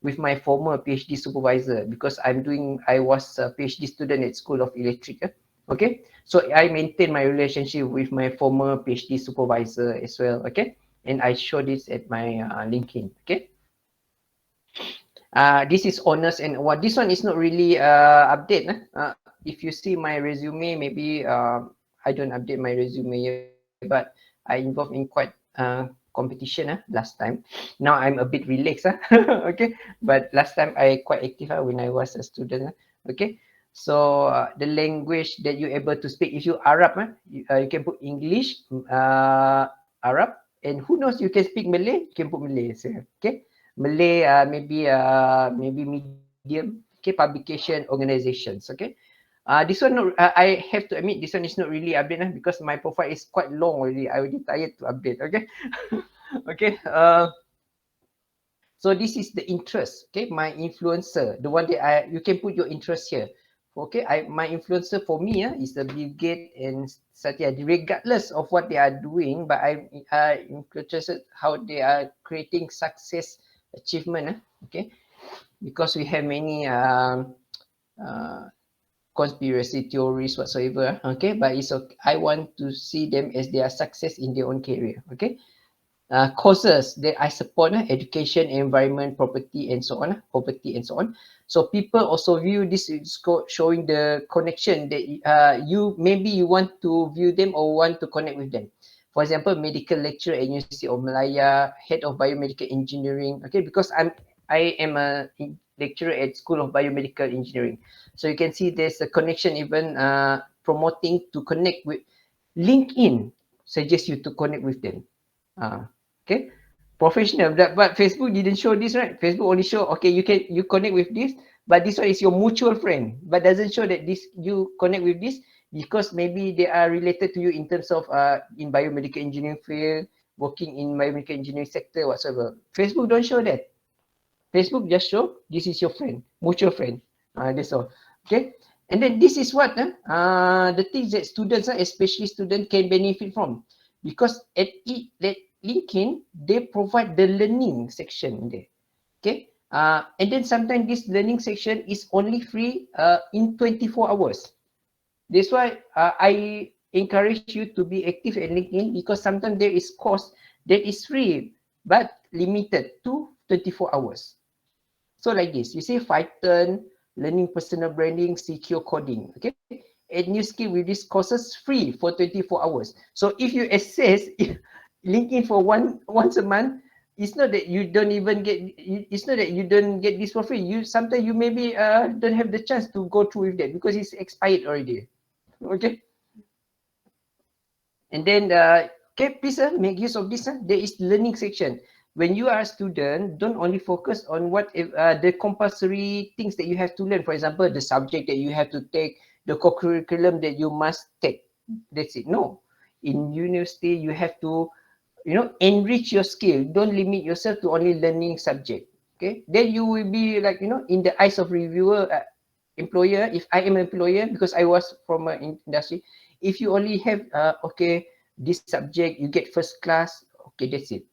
with my former PhD supervisor, because I was a PhD student at School of Electric. Okay, so I maintain my relationship with my former PhD supervisor as well. Okay, and I show this at my LinkedIn. Okay, this is honest, and what this one is not really update. If you see my resume, maybe I don't update my resume yet, but I involved in quite competition last time. Now I'm a bit relaxed. Okay, but last time I quite active when I was a student. Okay, so the language that you're able to speak, if you Arab, you can put English, Arab, and who knows, you can speak Malay, you can put Malay. So, okay, Malay, maybe medium. Okay, publication organizations. Okay. This one, I have to admit, this one is not really update because my profile is quite long already. I already tired to update. Okay. Okay. So this is the interest. Okay, my influencer, the one that you can put your interest here. Okay, my influencer for me is the Bill Gates and Satya. Regardless of what they are doing, but I'm interested how they are creating success achievement. Okay, because we have many uh, conspiracy theories whatsoever. Okay, but it's okay. I want to see them as their success in their own career. Okay. Causes that I support, education, environment, property, and so on. Poverty and so on. So people also view this is showing the connection that you want to view them or want to connect with them. For example, medical lecturer at University of Malaya, head of biomedical engineering. Okay, because I am a lecturer at School of Biomedical Engineering. So you can see there's a connection even promoting to connect with LinkedIn suggests you to connect with them. Okay, professional, but Facebook didn't show this, right? Facebook only show, okay, you connect with this, but this one is your mutual friend, but doesn't show that this you connect with this because maybe they are related to you in terms of in biomedical engineering field, working in biomedical engineering sector whatsoever. Facebook don't show that. Facebook just show this is your friend, mutual friend. That's all. Okay, and then this is what the things that students, especially students, can benefit from, because at LinkedIn they provide the learning section there. Okay, and then sometimes this learning section is only free in 24 hours. That's why I encourage you to be active at LinkedIn, because sometimes there is course that is free but limited to 24 hours. So like this, you say Python, learning personal branding, secure coding, okay? Add new skill with these courses free for 24 hours. So if you access LinkedIn for once a month, it's not that you don't even get, it's not that you don't get this for free. You sometimes you maybe don't have the chance to go through with that because it's expired already. Okay. And then okay, please make use of this. There is learning section. When you are a student, don't only focus on what the compulsory things that you have to learn. For example, the subject that you have to take, the co-curriculum that you must take. That's it. No, in university you have to, enrich your skill. Don't limit yourself to only learning subject. Okay, then you will be like, in the eyes of reviewer, employer. If I am an employer, because I was from an industry, if you only have okay, this subject you get first class, okay, that's it,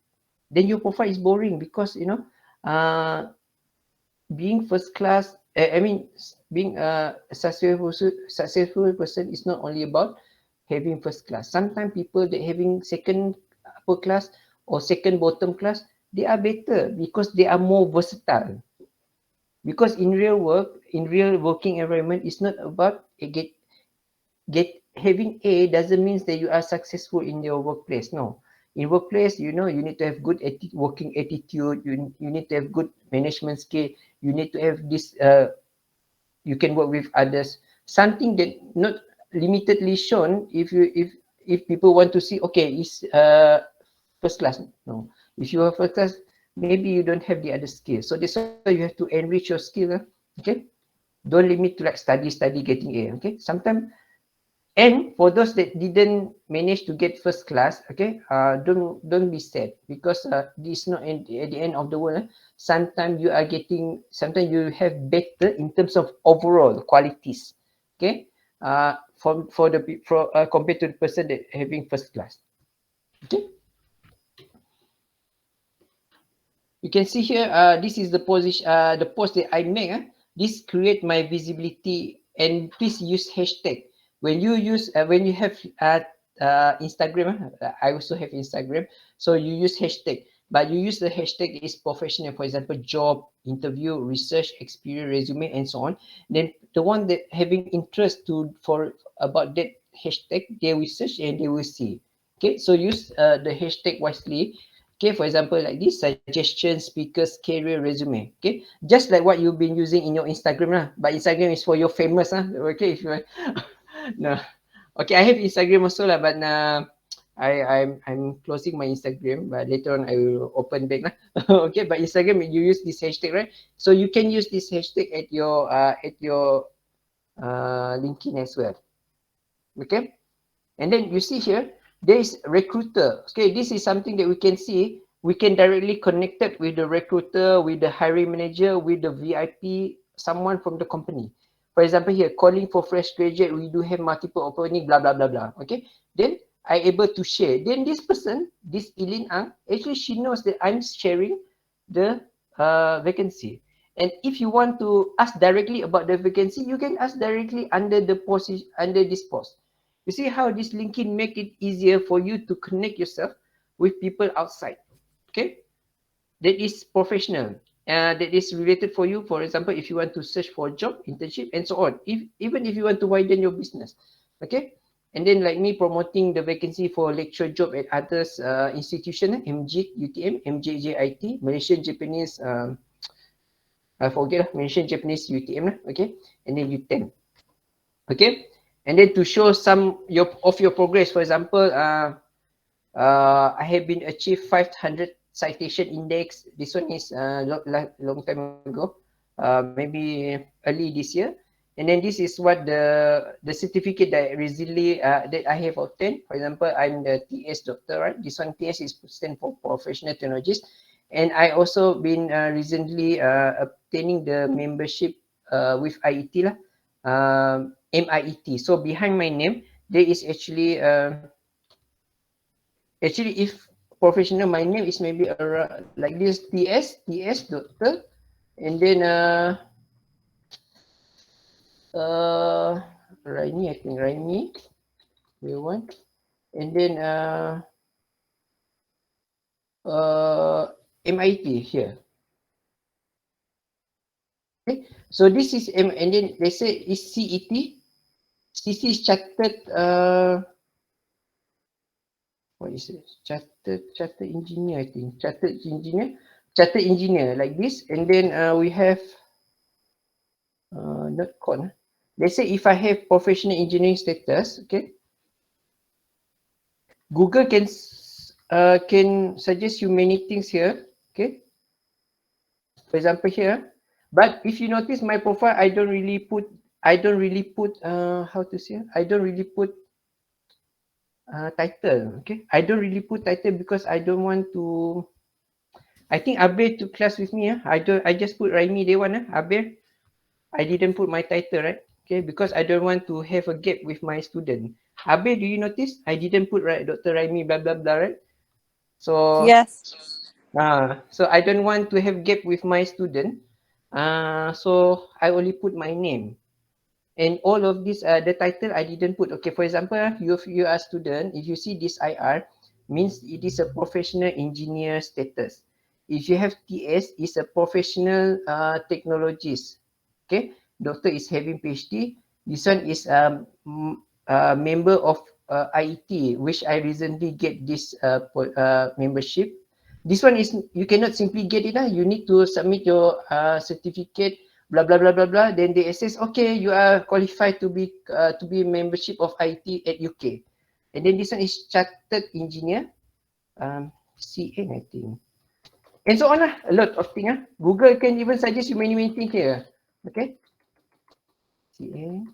then your profile is boring, because being first class, I mean, being a successful person is not only about having first class. Sometimes people that having second upper class or second bottom class, they are better because they are more versatile. Because in real work, in real working environment, it's not about get having A doesn't mean that you are successful in your workplace. No, in workplace, you need to have good working attitude. You need to have good management skill. You need to have this. You can work with others. Something that not limitedly shown. If people want to see, okay, is first class. No, if you are first class, maybe you don't have the other skills. So that's why you have to enrich your skill. Okay, don't limit to like study, getting A. Okay, sometimes. And for those that didn't manage to get first class, okay, don't be sad, because this is not at the end of the world. Sometimes you have better in terms of overall qualities, okay, compared to the person that having first class. Okay, you can see here. This is the position, the post that I make. This create my visibility, and please use hashtag. When you have Instagram, I also have Instagram, so you use hashtag, but you use the hashtag is professional. For example, job, interview, research, experience, resume, and so on. Then the one that having interest for about that hashtag, they will search and they will see. Okay, so use the hashtag wisely. Okay, for example, like this, suggestion, speakers, career, resume. Okay, just like what you've been using in your Instagram lah. But Instagram is for your famous Okay, if you no, okay, I have Instagram also lah, but I'm closing my Instagram, but later on I will open back lah. Okay, but Instagram you use this hashtag, right? So you can use this hashtag at your LinkedIn as well. Okay, and then you see here there is recruiter. Okay, this is something that we can see. We can directly connect it with the recruiter, with the hiring manager, with the VIP, someone from the company. For example here, calling for fresh graduate, we do have multiple opening, blah, blah, blah, blah. Okay. Then I able to share. Then this person, this Eileen Ang, actually she knows that I'm sharing the vacancy. And if you want to ask directly about the vacancy, you can ask directly under the post, under this post. You see how this LinkedIn make it easier for you to connect yourself with people outside. Okay. That is professional. That is related for you. For example, if you want to search for a job, internship, and so on. Even if you want to widen your business, okay. And then like me promoting the vacancy for lecturer job at others institution, MG, UTM, MJJIT, Malaysian Japanese. I forget Malaysian Japanese UTM, okay. And then UTM, okay. And then to show some of your progress. For example, I have been achieved 500 citation index. This one is long time ago, maybe early this year. And then this is what the certificate that recently that I have obtained. For example, I'm the TS doctor, right? This one TS is stand for professional technologist. And I also been recently obtaining the membership with IET lah, MIET. So behind my name, there is actually if professional, my name is maybe around like this, TS doctor, and then Raimi, I think Raimi, we want, and then MIT here. Okay, so this is and then they say is CET. CC is chartered. What is it? Chartered engineer, I think. Chartered engineer like this. And then we have not con. Let's say if I have professional engineering status, okay. Google can suggest you many things here, okay. For example here, but if you notice my profile, I don't really put how to say, I don't really put title, okay. I don't really put title because I don't want to. I think Abir took class with me. I just put Raimi day one. Abir, I didn't put my title, right? Okay, because I don't want to have a gap with my student. Abir, do you notice? I didn't put Dr. Raimi blah blah blah, right? So yes. So I don't want to have gap with my student. So I only put my name. And all of this, the title I didn't put. Okay, for example, you are a student, if you see this IR, means it is a professional engineer status. If you have TS, it's a professional technologist. Okay, doctor is having PhD. This one is member of IET, which I recently get this membership. This one is, you cannot simply get it. You need to submit your certificate, blah blah blah blah blah. Then they assess, okay, you are qualified to be membership of IT at UK. And then this one is chartered engineer, CN, I think, and so on. A lot of things. Google can even suggest you many things here. Okay, CN,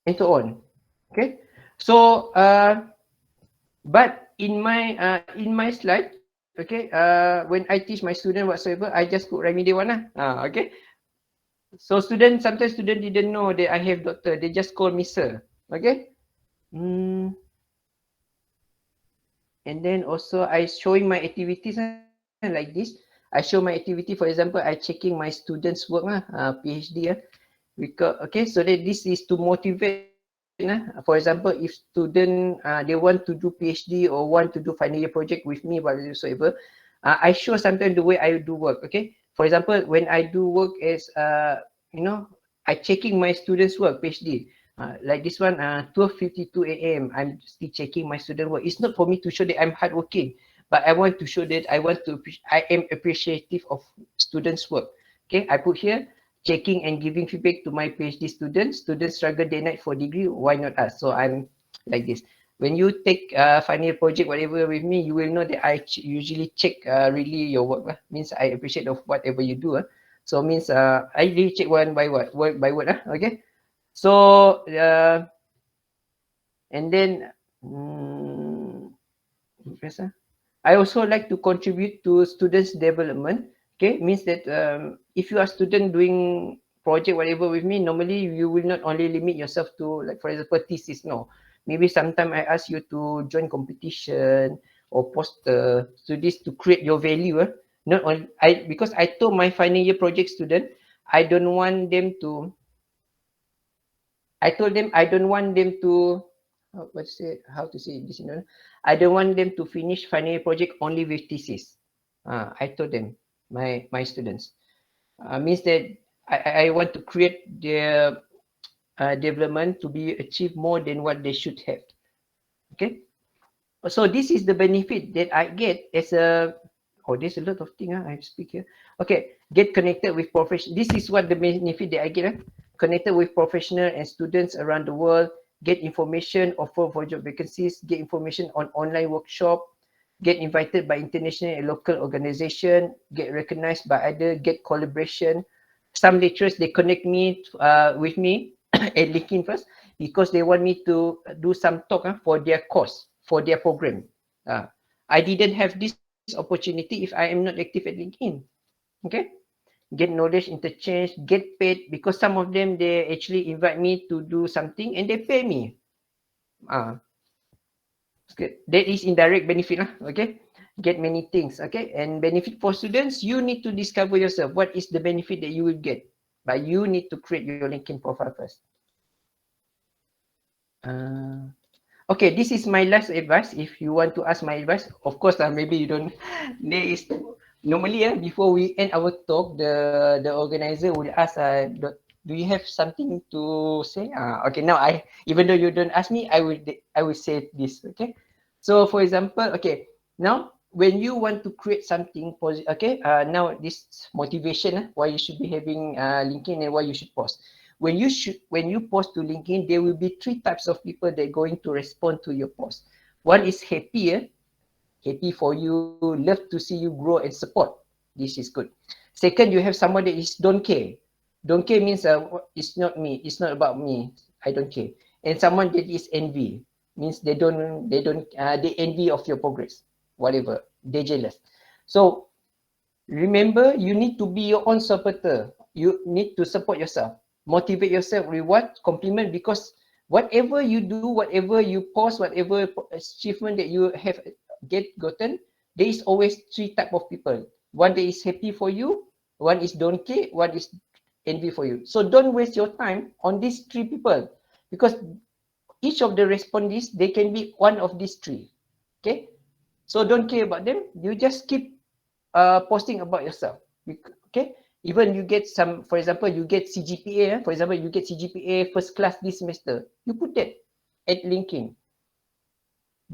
and so on. Okay, so but in my slide, okay, when I teach my student whatsoever, I just put Raimi Dewan. Okay. So sometimes student didn't know that I have doctor. They just call me sir. Okay. And then also I showing my activities like this. I show my activity. For example, I checking my students' work, PhD. Because okay, so that this is to motivate. For example, if student they want to do PhD or want to do final year project with me, whatsoever, I show sometimes the way I do work. Okay, for example, when I do work as I checking my students' work PhD. Like this one, 12:52 a.m. I'm still checking my student work. It's not for me to show that I'm hardworking, but I want to show that I am appreciative of students' work. Okay, I put here, checking and giving feedback to my PhD students. Students struggle day night for degree. Why not us? So I'm like this. When you take final year project, whatever with me, you will know that I usually check really your work. Means I appreciate of whatever you do. So means I really check word by word. Okay. So and then I also like to contribute to students' development. Okay, means that if you are student doing project whatever with me, normally you will not only limit yourself to, like for example, thesis. No, maybe sometime I ask you to join competition or poster, so this to create your value. Not on because I told my final year project student, I don't want them to. I told them I don't want them to. How to say this? I don't want them to finish final year project only with thesis. I told them my students. Means that I want to create their development to be achieved more than what they should have. Okay, so this is the benefit that I get as a. Oh, there's a lot of things I speak here. Okay, get connected with professional. This is what the benefit that I get. Connected with professional and students around the world. Get information, offer for job vacancies. Get information on online workshop. Get invited by international and local organization. Get recognized by other. Get collaboration. Some lecturers they connect me with me at LinkedIn first because they want me to do some talk for their course, for their program. I didn't have this opportunity if I am not active at LinkedIn. Okay, get knowledge interchange, get paid because some of them they actually invite me to do something and they pay me. Okay. That is indirect benefit lah. Okay, get many things. Okay, and benefit for students, you need to discover yourself what is the benefit that you will get, but you need to create your LinkedIn profile first. Okay, this is my last advice. If you want to ask my advice, of course, maybe you don't. There is normally before we end our talk, the organizer will ask, do you have something to say? Okay, now even though you don't ask me, I will say this. Okay, so for example, okay, now when you want to create something positive, okay, now this motivation, why you should be having LinkedIn and why you should post. When you post to LinkedIn, there will be 3 types of people that are going to respond to your post. One is happy for you, love to see you grow and support. This is good. Second, you have someone that is don't care. Don't care means it's not me, it's not about me, I don't care. And someone that is envy means they envy of your progress, whatever, they're jealous. So remember, you need to be your own supporter. You need to support yourself, motivate yourself, reward, compliment, because whatever you do, whatever you post, whatever achievement that you have gotten, there is always 3 type of people. One that is happy for you, one is don't care, one is envy for you. So don't waste your time on these 3 people because each of the respondees, they can be one of these 3. Okay, so don't care about them. You just keep posting about yourself. Okay, even you get some, for example, you get CGPA, for example, you get CGPA first class this semester, you put that at LinkedIn.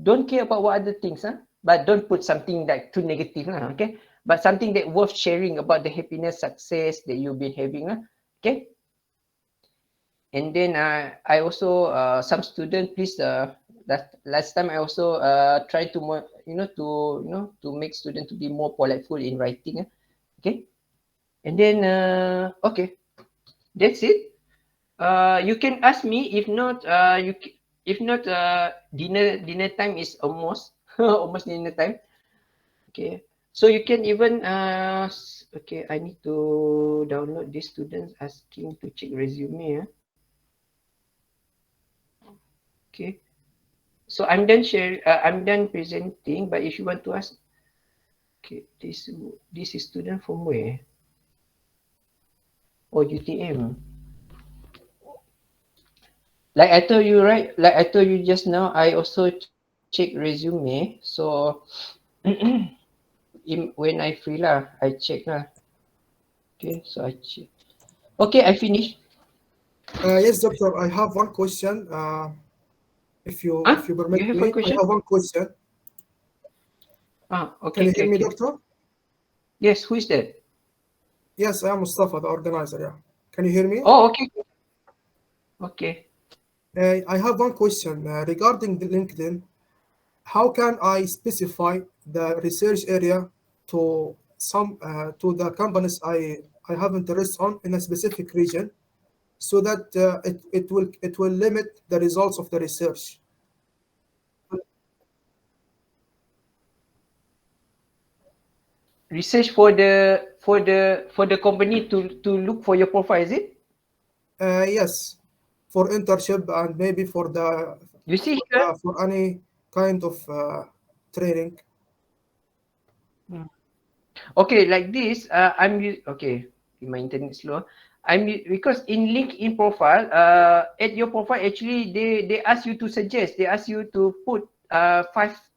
Don't care about what other things, but don't put something like too negative, okay, but something that worth sharing about the happiness, success that you've been having, okay. And then I also some student, please, last time I also try to to make student to be more politeful in writing, okay. And then okay, that's it. You can ask me. If not, dinner time is almost almost dinner time. Okay, so you can even okay, I need to download this students asking to check resume. Okay, so I'm done sharing. I'm done presenting. But if you want to ask, okay, this is student from where? Oh, UTM. Like I told you, right? Like I told you just now, I also check resume. So when I free lah, I check lah. Okay, so I check. Okay, I finished. Yes, doctor. I have one question. If you permit You have me, one question? I have one question. Okay. Can you hear me, doctor? Yes, who is that? Yes, I am Mustafa, the organizer. Yeah. Can you hear me? Oh, okay. Okay. I have one question regarding the LinkedIn. How can I specify the research area to to the companies I have interest on in a specific region, so that it will limit the results of the research? research for the company to look for your profile, is it? Yes, for internship and maybe for the You see here. for any kind of training. Okay, like this, okay, my internet slow. Because in LinkedIn profile, at your profile actually they ask you to suggest, they ask you to put 5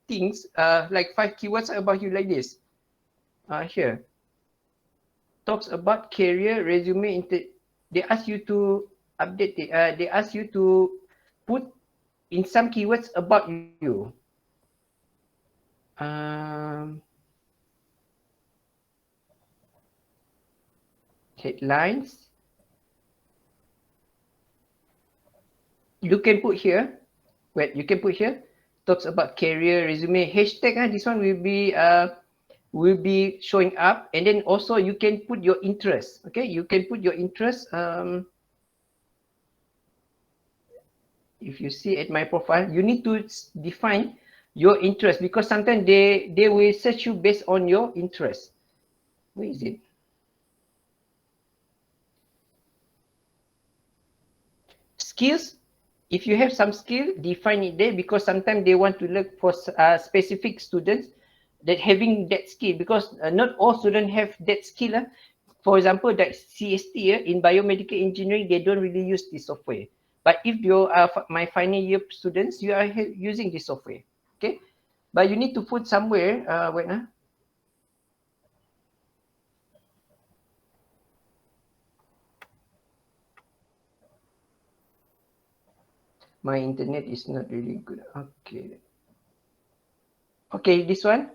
things, like 5 keywords about you like this. Here talks about career, resume, they ask you to update it. They ask you to put in some keywords about you. Headlines. You can put here. Wait, you can put here. Talks about career, resume, hashtag. This one will be showing up, and then also you can put your interest. Okay, you can put your interest. If you see at my profile, you need to define your interest, because sometimes they will search you based on your interest. Where is it? Skills. If you have some skill, define it there, because sometimes they want to look for specific students that having that skill, because not all students have that skill. For example, that CST in biomedical engineering, they don't really use this software. But if you are my final year students, you are using this software. Okay, but you need to put somewhere. Wait, my internet is not really good. Okay. Okay, this one.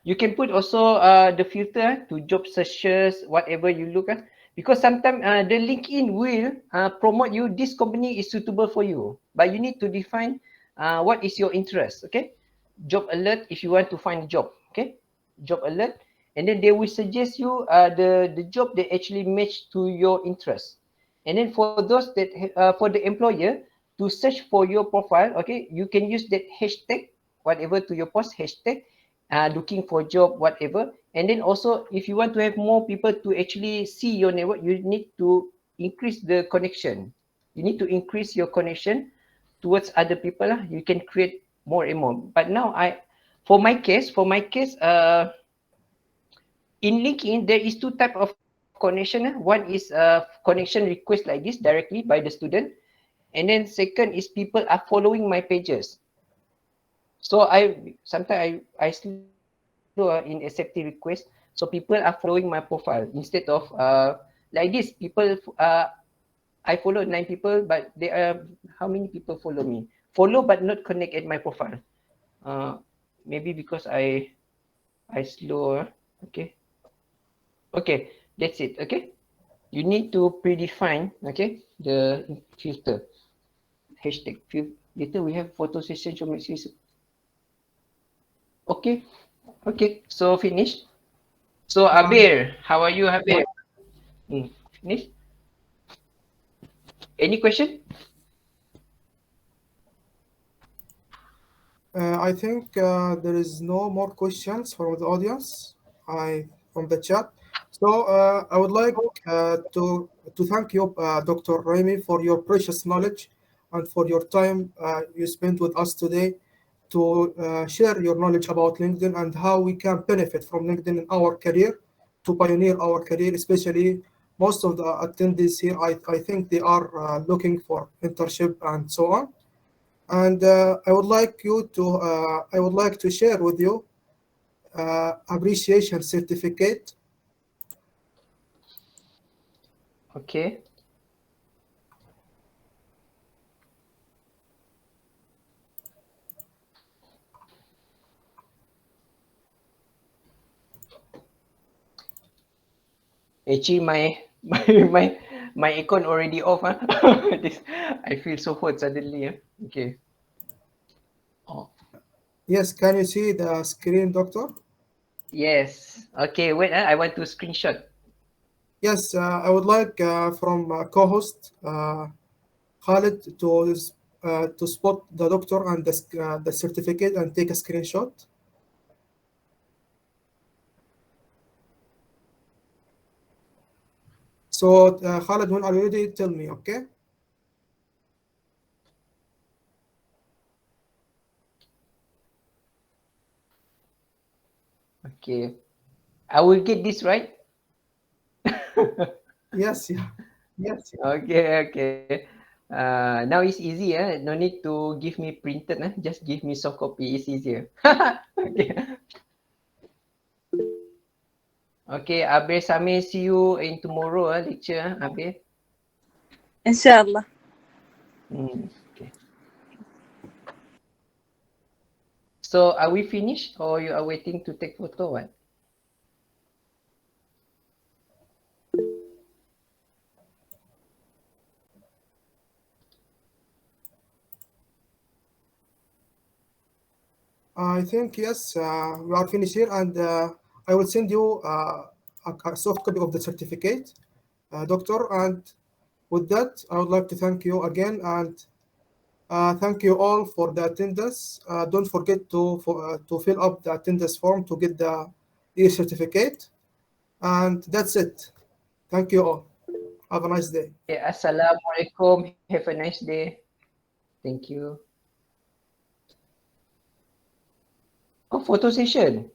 You can put also the filter to job searches, whatever you look at. Because sometimes the LinkedIn will promote you, this company is suitable for you. But you need to define what is your interest, okay? Job alert if you want to find a job, okay? Job alert. And then they will suggest you the job that actually match to your interest. And then for those that, for the employer to search for your profile, okay, you can use that hashtag, whatever to your post, hashtag, looking for job, whatever. And then also, if you want to have more people to actually see your network, you need to increase the connection. You need to increase your connection towards other people. You can create more and more. But now for my case, in LinkedIn, there is 2 types of connection. One is connection request like this directly by the student. And then second is people are following my pages. So sometimes I slow in accepting requests. So people are following my profile instead of like this. People I follow 9 people, but there are how many people follow me? Follow but not connect at my profile. Maybe because I slow. Okay. Okay, that's it. Okay. You need to predefine, okay, the filter. Hashtag filter. Later we have photo session. Okay. Okay. So finish. So Abir, how are you, Abir? Finish. Any question? I think there is no more questions from the audience. From the chat. So I would like to thank you, Dr. Remy, for your precious knowledge and for your time you spent with us today to share your knowledge about LinkedIn and how we can benefit from LinkedIn in our career, to pioneer our career, especially most of the attendees here. I think they are looking for internship and so on. And I would like to share with you appreciation certificate. Okay. Actually, my icon already off. This, I feel so hot suddenly. Okay. Oh. Yes, can you see the screen, doctor? Yes. Okay. Wait. I want to screenshot. Yes, I would like from co-host Khalid to spot the doctor and the certificate and take a screenshot. So Khalid, when are you ready? Tell me, okay? Okay. I will get this right. Yes, yeah. Yes, yeah. Okay, okay. Now it's easy, no need to give me printed, just give me soft copy, it's easier. Okay. Okay, Abir Samir, see you in tomorrow lecture, Abir. إن شاء الله. Okay. So are we finished or you are waiting to take photo? What? I think yes, we are finished here, and I will send you a soft copy of the certificate, doctor. And with that, I would like to thank you again, and thank you all for the attendance. Don't forget to fill up the attendance form to get the e-certificate. And that's it. Thank you all. Have a nice day. Okay, Assalamualaikum. Have a nice day. Thank you. Oh, photo session.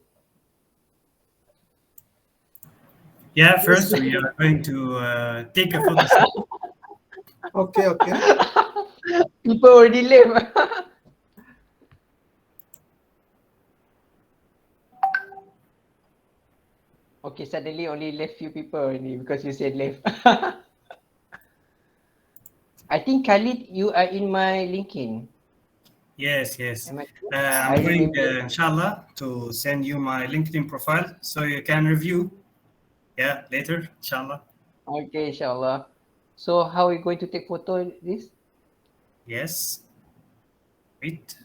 Yeah, first we are going to take a photo shoot. Okay, okay. People already left. Okay, suddenly only left few people only because you said left. I think Khalid, you are in my LinkedIn. Yes, yes. Am I true? I'm I going, remember. inshallah, to send you my LinkedIn profile so you can review. Yeah, later, inshallah. Okay, inshallah. So how are you going to take photo of this? Yes. Wait.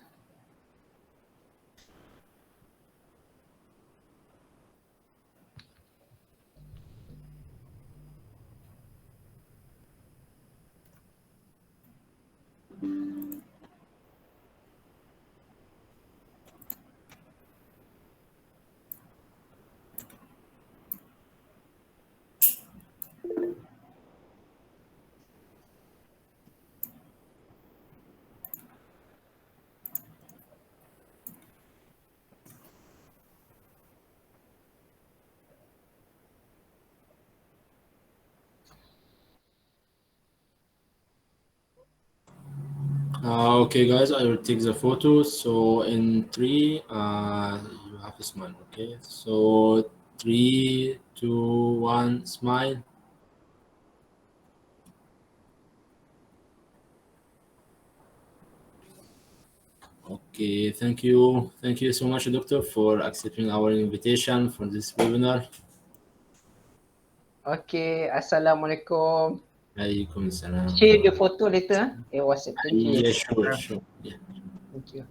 Okay, guys, I will take the photo. So in three, you have a smile. Okay, so 3, 2, 1, smile. Okay, thank you. Thank you so much, Doctor, for accepting our invitation for this webinar. Okay, Assalamualaikum. Alaikum salam. Share the photo later. It was it. Thank you. Yeah, sure, sure. Yeah. Thank you.